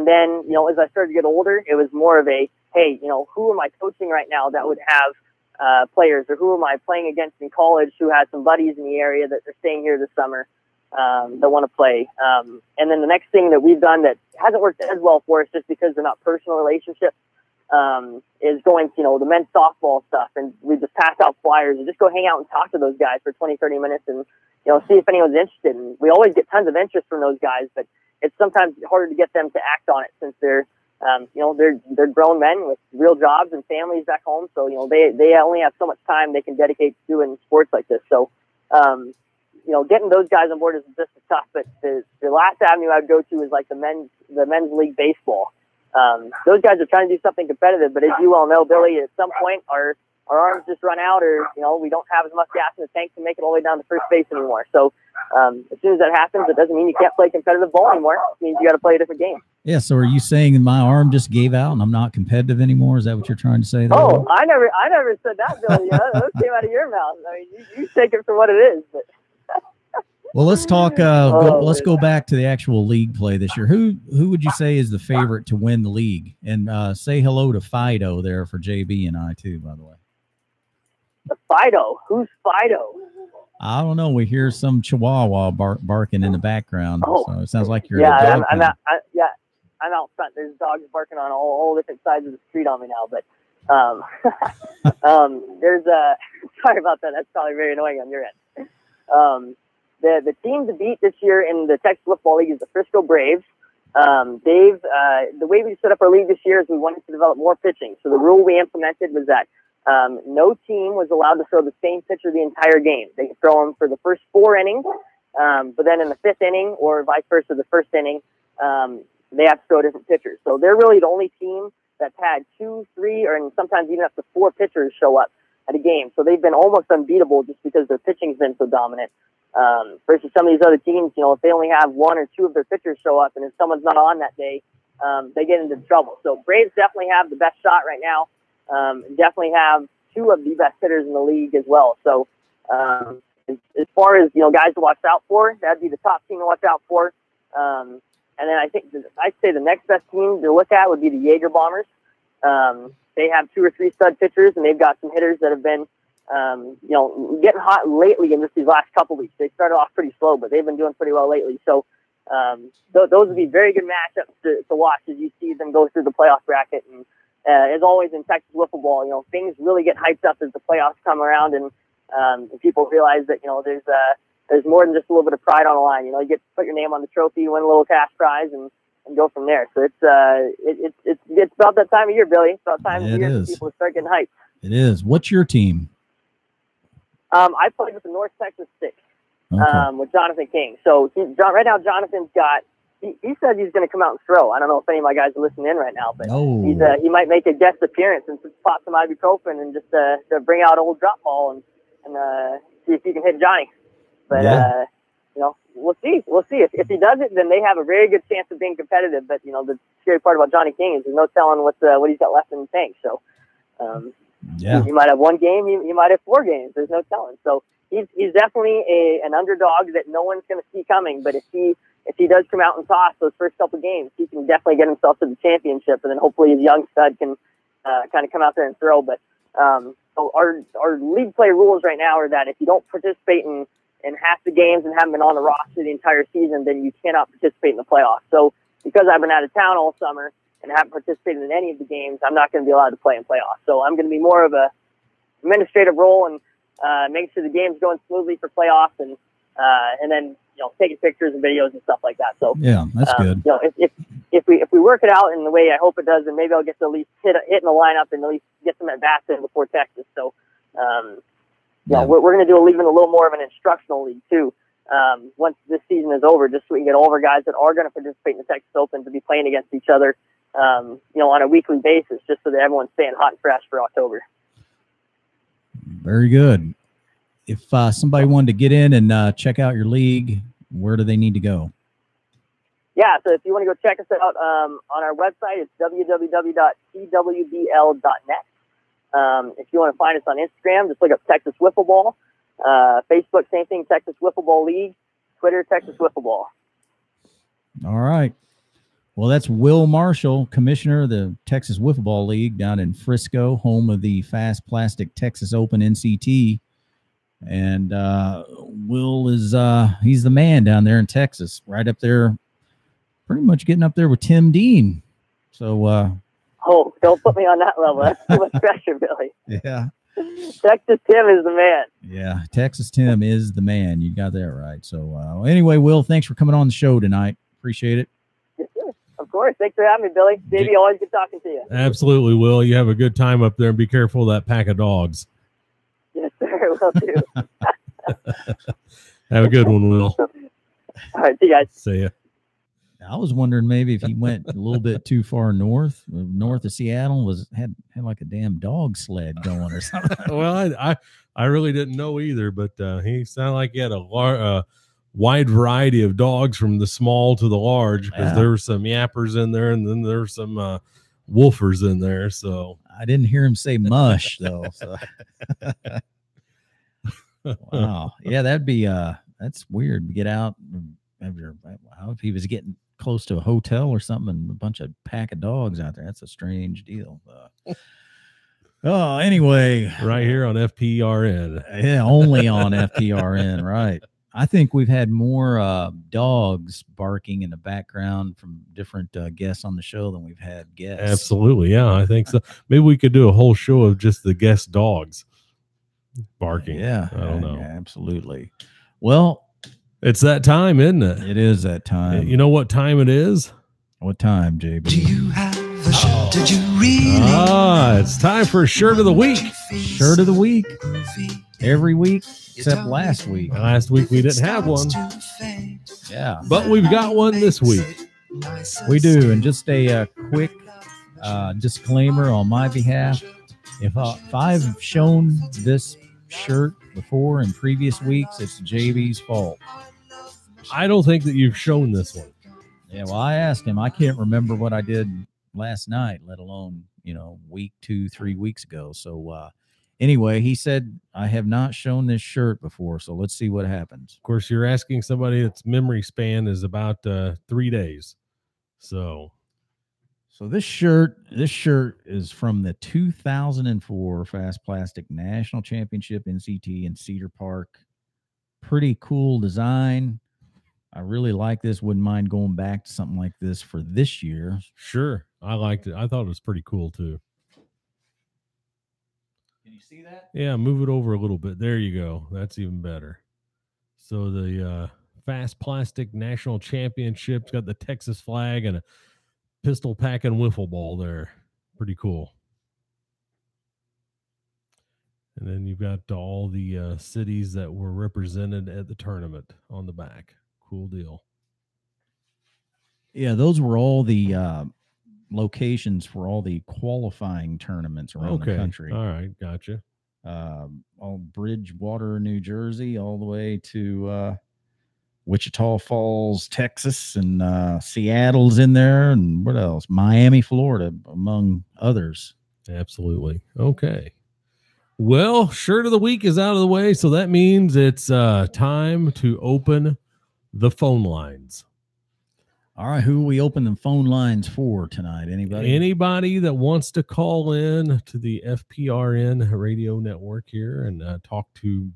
then, as I started to get older, it was more of a, hey, who am I coaching right now that would have players, or who am I playing against in college who has some buddies in the area that are staying here this summer that want to play. And then the next thing that we've done that hasn't worked as well for us just because they're not personal relationships is going to, the men's softball stuff. And we just pass out flyers and just go hang out and talk to those guys for 20, 30 minutes and, see if anyone's interested. And we always get tons of interest from those guys, but it's sometimes harder to get them to act on it since they're grown men with real jobs and families back home. So, they only have so much time they can dedicate to doing sports like this. So, getting those guys on board is just as tough. But the last avenue I would go to is like the men's league baseball. Those guys are trying to do something competitive, but as you well know, Billy, at some point our arms just run out, or we don't have as much gas in the tank to make it all the way down to first base anymore. So as soon as that happens, it doesn't mean you can't play competitive ball anymore. It means you got to play a different game. Yeah. So are you saying my arm just gave out and I'm not competitive anymore? Is that what you're trying to say there? Oh, I never said that, Billy. Those came out of your mouth. I mean, you take it for what it is. But well, let's talk. Let's go back to the actual league play this year. Who would you say is the favorite to win the league? And say hello to Fido there for JB and I too, by the way. Fido? Who's Fido? I don't know. We hear some Chihuahua barking in the background. Oh, so it sounds like you're. Yeah, I'm out front. There's dogs barking on all different sides of the street on me now. But there's sorry about that. That's probably very annoying on your end. The team to beat this year in the Texas Football League is the Frisco Braves. Dave, the way we set up our league this year is we wanted to develop more pitching. So the rule we implemented was that no team was allowed to throw the same pitcher the entire game. They could throw them for the first 4 innings, but then in the 5th inning or vice versa, the 1st inning, they have to throw different pitchers. So they're really the only team that's had 2, 3, or sometimes even up to 4 pitchers show up at a game. So they've been almost unbeatable just because their pitching's been so dominant. Versus some of these other teams, if they only have 1 or 2 of their pitchers show up and if someone's not on that day, they get into trouble. So Braves definitely have the best shot right now. Definitely have 2 of the best hitters in the league as well. So as far as guys to watch out for, that'd be the top team to watch out for. And then I think I'd say the next best team to look at would be the Jaeger Bombers. They have 2 or 3 stud pitchers, and they've got some hitters that have been getting hot lately in just these last couple weeks. They started off pretty slow, but they've been doing pretty well lately. So those would be very good matchups to watch as you see them go through the playoff bracket. And as always in Texas wiffle ball, things really get hyped up as the playoffs come around, and people realize that there's more than just a little bit of pride on the line. You get to put your name on the trophy, win a little cash prize, and go from there. So it's about that time of year, Billy. It's about time of year for people to start getting hyped. It is. What's your team? I played with the North Texas Six with Jonathan King. So right now, Jonathan's got. He says he's going to come out and throw. I don't know if any of my guys are listening in right now, but he might make a guest appearance and pop some ibuprofen and just to bring out old drop ball and see if he can hit Johnny. But we'll see. We'll see. If he does it, then they have a very good chance of being competitive. But the scary part about Johnny King is there's no telling what he's got left in the tank. So he might have 1 game. He might have 4 games. There's no telling. So he's definitely an underdog that no one's going to see coming. But if he does come out and toss those first couple games, he can definitely get himself to the championship, and then hopefully his young stud can kind of come out there and throw. But so our league play rules right now are that if you don't participate in half the games and haven't been on the roster the entire season, then you cannot participate in the playoffs. So because I've been out of town all summer and haven't participated in any of the games, I'm not going to be allowed to play in playoffs. So I'm going to be more of a administrative role and making sure the game's going smoothly for playoffs, and then taking pictures and videos and stuff like that. So yeah, that's good. If we work it out in the way I hope it does, then maybe I'll get to at least hit in the lineup and at least get some at bats in before Texas. So we're going to do even a little more of an instructional league too. Once this season is over, just so we can get all of our guys that are going to participate in the Texas Open to be playing against each other, on a weekly basis, just so that everyone's staying hot and fresh for October. Very good. If somebody wanted to get in and check out your league, where do they need to go? Yeah, so if you want to go check us out on our website, it's www.cwbl.net. If you want to find us on Instagram, just look up Texas Wiffle Ball. Facebook, same thing, Texas Wiffle Ball League. Twitter, Texas Wiffle Ball. All right. Well, that's Will Marshall, commissioner of the Texas Wiffle Ball League down in Frisco, home of the Fast Plastic Texas Open NCT. And Will is he's the man down there in Texas, right up there, pretty much getting up there with Tim Dean. So don't put me on that level. That's too much pressure, Billy. Yeah. Texas Tim is the man. Yeah, Texas Tim is the man. You got that right. So anyway, Will, thanks for coming on the show tonight. Appreciate it. Yes, sir. Of course. Thanks for having me, Billy. JB, always good talking to you. Absolutely, Will. You have a good time up there, and be careful of that pack of dogs. Yes, sir. Will do. Have a good one, Will. All right, see you guys. See ya. I was wondering maybe if he went a little bit too far north of Seattle, had like a damn dog sled going or something. Well, I really didn't know either, but he sounded like he had a wide variety of dogs from the small to the large, because there were some yappers in there, and then there were some woofers in there. So I didn't hear him say mush though. So. Wow, yeah, that'd be that's weird to get out. If he was getting close to a hotel or something and a bunch of pack of dogs out there, that's a strange deal. Anyway, right here on FPRN. Yeah, only on FPRN, right? I think we've had more dogs barking in the background from different guests on the show than we've had guests. Absolutely, yeah, I think so. Maybe we could do a whole show of just the guest dogs barking. Yeah, I don't know. Absolutely. Well, it's that time, isn't it? It is that time. You know what time it is? What time, JB? Do you have a shirt? Did you really? It's time for Shirt of the Week. Shirt of the Week. Every week except last week. Last week we didn't have one. Yeah. But we've got one this week. We do. And just a quick disclaimer on my behalf. If I've shown this shirt before in previous weeks, it's JB's fault. I don't think that you've shown this one. Yeah, well, I asked him. I can't remember what I did last night, let alone, week 2-3 weeks ago. So anyway, he said, I have not shown this shirt before, so let's see what happens. Of course, you're asking somebody that's memory span is about 3 days. So this shirt is from the 2004 Fast Plastic National Championship NCT in Cedar Park. Pretty cool design. I really like this. Wouldn't mind going back to something like this for this year. Sure. I liked it. I thought it was pretty cool too. Can you see that? Yeah, move it over a little bit. There you go. That's even better. So the Fast Plastic National Championship's got the Texas flag and a pistol packing wiffle ball there. Pretty cool. And then you've got all the cities that were represented at the tournament on the back. Cool deal. Yeah, those were all the locations for all the qualifying tournaments around the country. All right, gotcha. All Bridgewater, New Jersey, all the way to Wichita Falls, Texas, and Seattle's in there, and what else? Miami, Florida, among others. Absolutely. Okay. Well, Shirt of the Week is out of the way, so that means it's time to open the phone lines. All right, who are we opening phone lines for tonight? Anybody? Anybody that wants to call in to the FPRN radio network here and talk to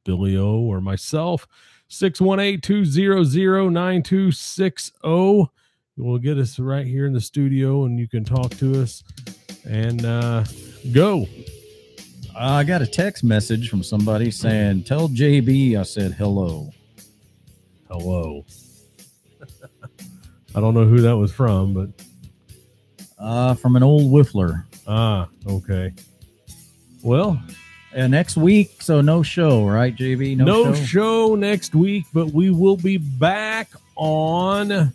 Billy O or myself, 618-200-9260. Will get us right here in the studio, and you can talk to us and go. I got a text message from somebody saying, tell JB I said hello. Hello. I don't know who that was from, but from an old whiffler. Okay. Well, next week, so no show, right, JB? No show next week, but we will be back on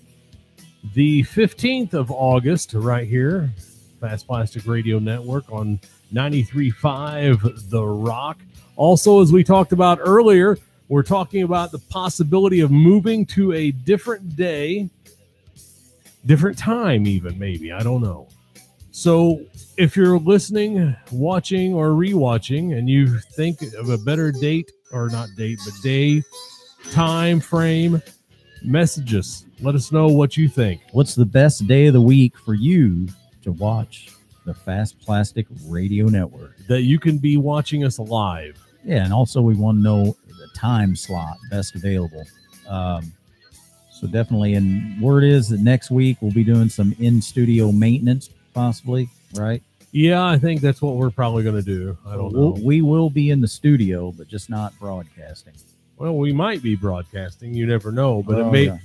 the 15th of August right here, Fast Plastic Radio Network on 93.5 The Rock. Also, as we talked about earlier, we're talking about the possibility of moving to a different day, different time even, maybe. I don't know. So if you're listening, watching, or rewatching, and you think of a better date, or not date, but day, time frame, message us. Let us know what you think. What's the best day of the week for you to watch the Fast Plastic Radio Network? That you can be watching us live. Yeah, and also we want to know the time slot best available. So definitely, and word is that next week we'll be doing some in-studio maintenance, possibly, right? Yeah, I think that's what we're probably going to do. I don't know. We will be in the studio, but just not broadcasting. Well, we might be broadcasting. You never know, but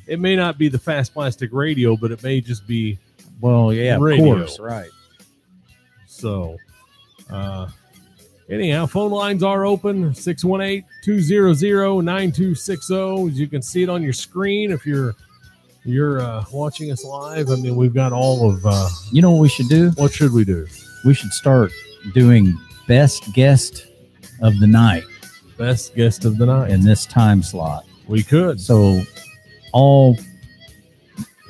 it may not be the Fast Plastic Radio, but it may just be radio. Of course, right. So, Anyhow, phone lines are open, 618-200-9260. As you can see it on your screen if you're watching us live. I mean, we've got all of... you know what we should do? What should we do? We should start doing best guest of the night. Best guest of the night. In this time slot. We could. So all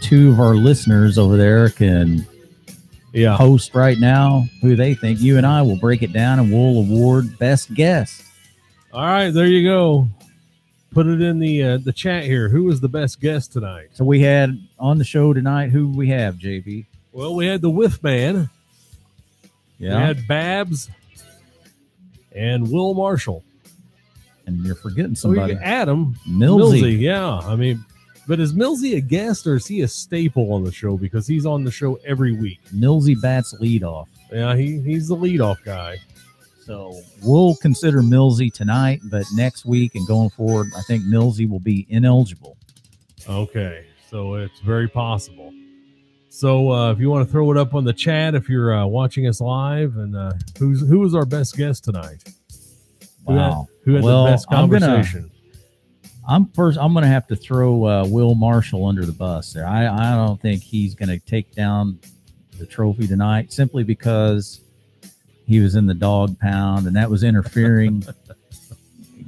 2 of our listeners over there can post right now who they think. You and I will break it down and we'll award best guest. All right, there you go. Put it in the chat here. Who was the best guest tonight? So we had on the show tonight, who we have, JB? Well, we had the Whiff Man. Yeah. We had Babs and Will Marshall. And you're forgetting somebody. Adam Millsy. Yeah. I mean, but is Millsy a guest or is he a staple on the show? Because he's on the show every week. Millsy bats leadoff. Yeah, he's the leadoff guy. So we'll consider Millsy tonight, but next week and going forward, I think Millsy will be ineligible. Okay, so it's very possible. So if you want to throw it up on the chat, if you're watching us live, and who was our best guest tonight? Wow. Who had the best conversation? I'm going to have to throw Will Marshall under the bus there. I don't think he's going to take down the trophy tonight simply because he was in the dog pound and that was interfering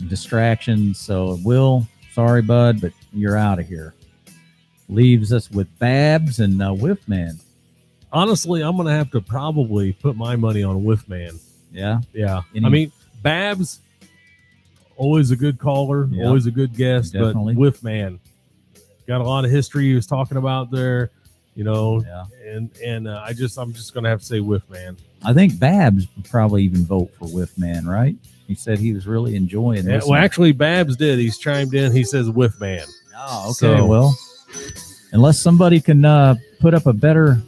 distractions. So Will, sorry, bud, but you're out of here. Leaves us with Babs and Whiffman. Honestly, I'm going to have to probably put my money on Whiffman. Yeah? Yeah. I mean, Babs, always a good caller, always a good guest, definitely. But Whiffman got a lot of history he was talking about there, you know, and I'm just going to have to say Whiffman. I think Babs would probably even vote for Whiffman, right? He said he was really enjoying this. Well, actually, Babs did. He's chimed in. He says Whiffman. Oh, okay. So, well, unless somebody can put up a better,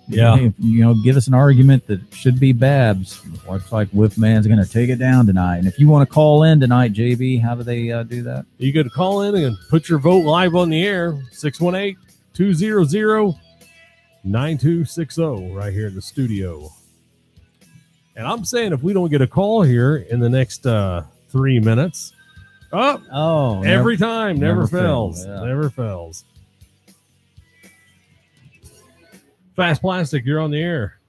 give us an argument that should be Babs. Looks like Whiffman's going to take it down tonight. And if you want to call in tonight, JB, how do they do that? You could call in and put your vote live on the air, 618-200-9260, right here in the studio. And I'm saying if we don't get a call here in the next 3 minutes, every time, never fails. Yeah. Never fails. Fast Plastic, you're on the air.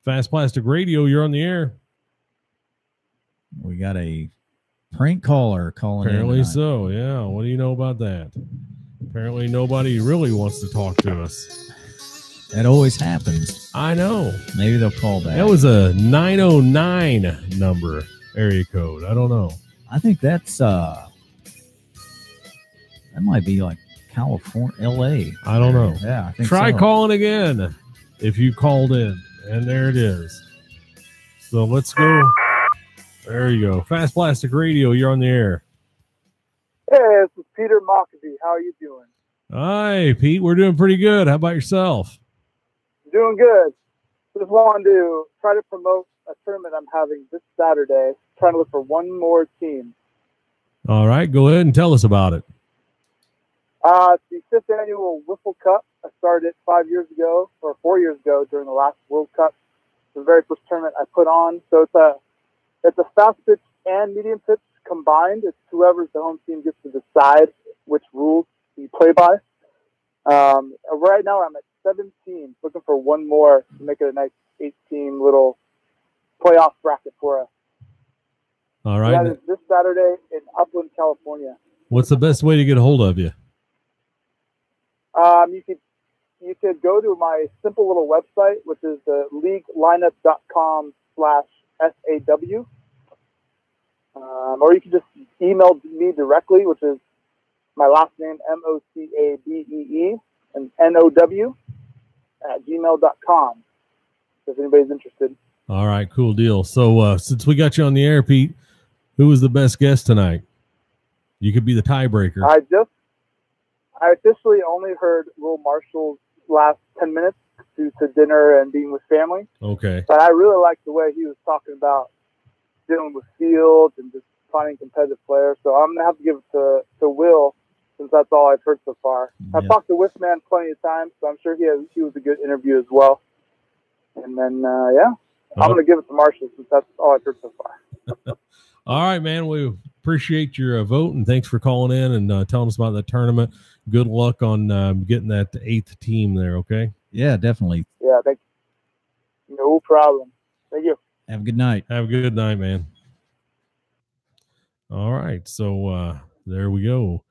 Fast Plastic Radio, you're on the air. We got a prank caller calling Apparently in. so, yeah. What do you know about that? Apparently nobody really wants to talk to us. That always happens. I know. Maybe they'll call back. That was a 909 number, area code. I don't know. I think that's that might be like California, LA. I don't know. Yeah, I think Try so. calling again if you called in. And there it is. So let's go. There you go. Fast Plastic Radio, you're on the air. Hey, this is Peter Mockabee. How are you doing? Hi, Pete. We're doing pretty good. How about yourself? Doing good. Just wanted to try to promote a tournament I'm having this Saturday. Trying to look for one more team. All right. Go ahead and tell us about it. It's the 5th annual Wiffle Cup. I started it 4 years ago during the last World Cup. It's the very first tournament I put on. So it's a fast pitch and medium pitch combined. It's whoever's the home team gets to decide which rules you play by. Right now I'm at 17, looking for one more to make it a nice 8-team little playoff bracket for us. All right. That is this Saturday in Upland, California. What's the best way to get a hold of you? You could go to my simple little website, which is the leaguelineup.com/SAW. Or you can just email me directly, which is my last name, MOCABEE, and NOW @gmail.com, if anybody's interested. All right, cool deal. So since we got you on the air, Pete, who was the best guest tonight? You could be the tiebreaker. I officially only heard Will Marshall's last 10 minutes due to dinner and being with family. Okay. But I really liked the way he was talking about dealing with fields and just finding competitive players. So I'm going to have to give it to Will, since that's all I've heard so far. I've talked to Whiffman plenty of times, so I'm sure he was a good interview as well. And then, I'm going to give it to Marshall since that's all I've heard so far. All right, man. We appreciate your vote, and thanks for calling in and telling us about the tournament. Good luck on getting that 8th team there, okay? Yeah, definitely. Yeah, thank you. No problem. Thank you. Have a good night. Have a good night, man. All right, so there we go.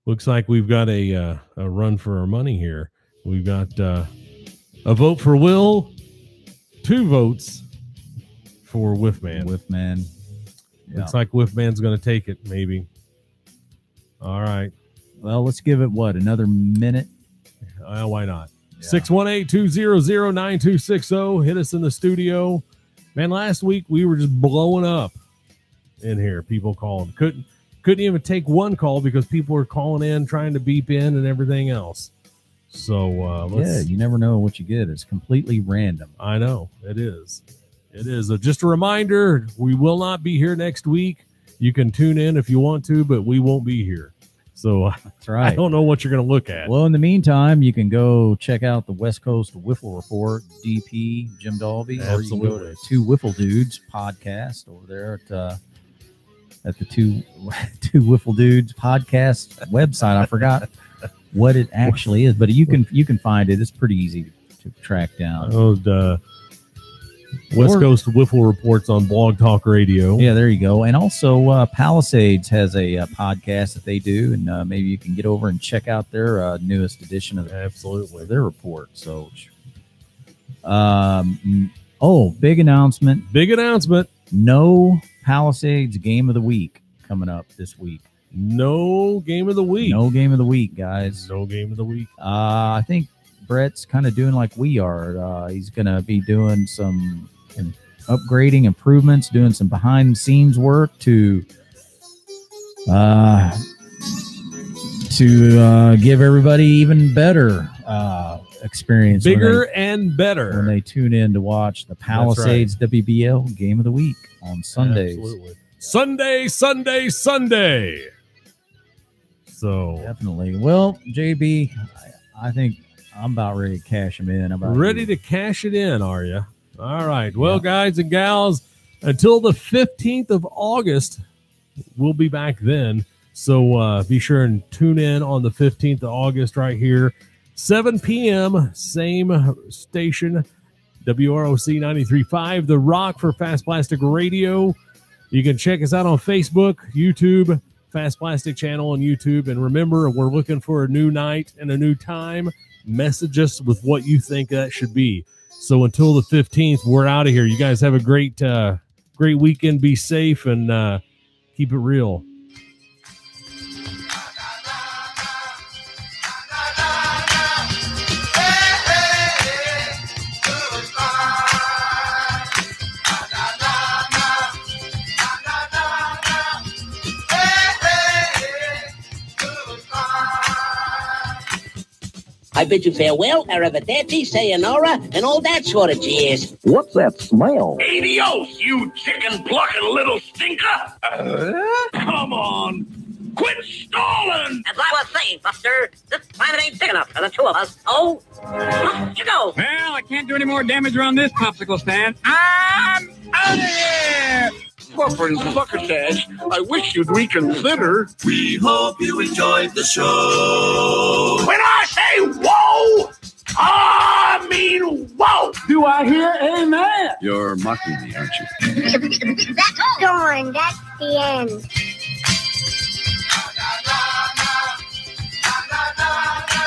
Looks like we've got a run for our money here. We've got a vote for Will, 2 votes for Whiffman. Whiffman. Yeah. Looks like Whiffman's going to take it, maybe. All right. Well, let's give it, another minute? Why not? 618-200-9260. Hit us in the studio. Man, last week we were just blowing up in here. People calling. Couldn't even take one call because people were calling in, trying to beep in and everything else. So, you never know what you get. It's completely random. I know. It is. It is. Just a reminder, we will not be here next week. You can tune in if you want to, but we won't be here. So that's right. I don't know what you're going to look at. Well, in the meantime, you can go check out the West Coast Wiffle Report, DP, Jim Dalby, or you can go to Two Wiffle Dudes podcast over there at the Two Wiffle Dudes podcast website. I forgot what it actually is, but you can find it. It's pretty easy to track down. West Coast Wiffle Reports on Blog Talk Radio. Yeah, there you go. And also Palisades has a podcast that they do, and maybe you can get over and check out their newest edition of their report. So, big announcement. Big announcement. No Palisades Game of the Week coming up this week. No Game of the Week. No Game of the Week, guys. No Game of the Week. I think Brett's kind of doing like we are. He's going to be doing some upgrading, improvements, doing some behind-the-scenes work to give everybody even better experience. Bigger and better. When they tune in to watch the Palisades WBL Game of the Week on Sundays. Absolutely. Sunday. So definitely. Well, JB, I think I'm about ready to cash them in. Ready to cash it in, are you? All right. Well, guys and gals, until the 15th of August, we'll be back then. So be sure and tune in on the 15th of August right here, 7 p.m., same station, WROC 93.5, The Rock for Fast Plastic Radio. You can check us out on Facebook, YouTube, Fast Plastic channel on YouTube. And remember, we're looking for a new night and a new time. Message us with what you think that should be. So until the 15th, we're out of here. You guys have a great weekend. Be safe and keep it real. I bid you farewell, arrivederci, sayonara, and all that sort of jazz. What's that smell? Adios, you chicken-plucking little stinker! Come on! Quit stalling! As I was saying, Buster, this planet ain't big enough for the 2 of us. Oh, off you go! Well, I can't do any more damage around this popsicle stand. I'm out of here! Corporate Buckethead, I wish you'd reconsider. We hope you enjoyed the show. When I say whoa, I mean whoa! Do I hear amen? You're mocking me, aren't you? That's all. Darn, that's the end.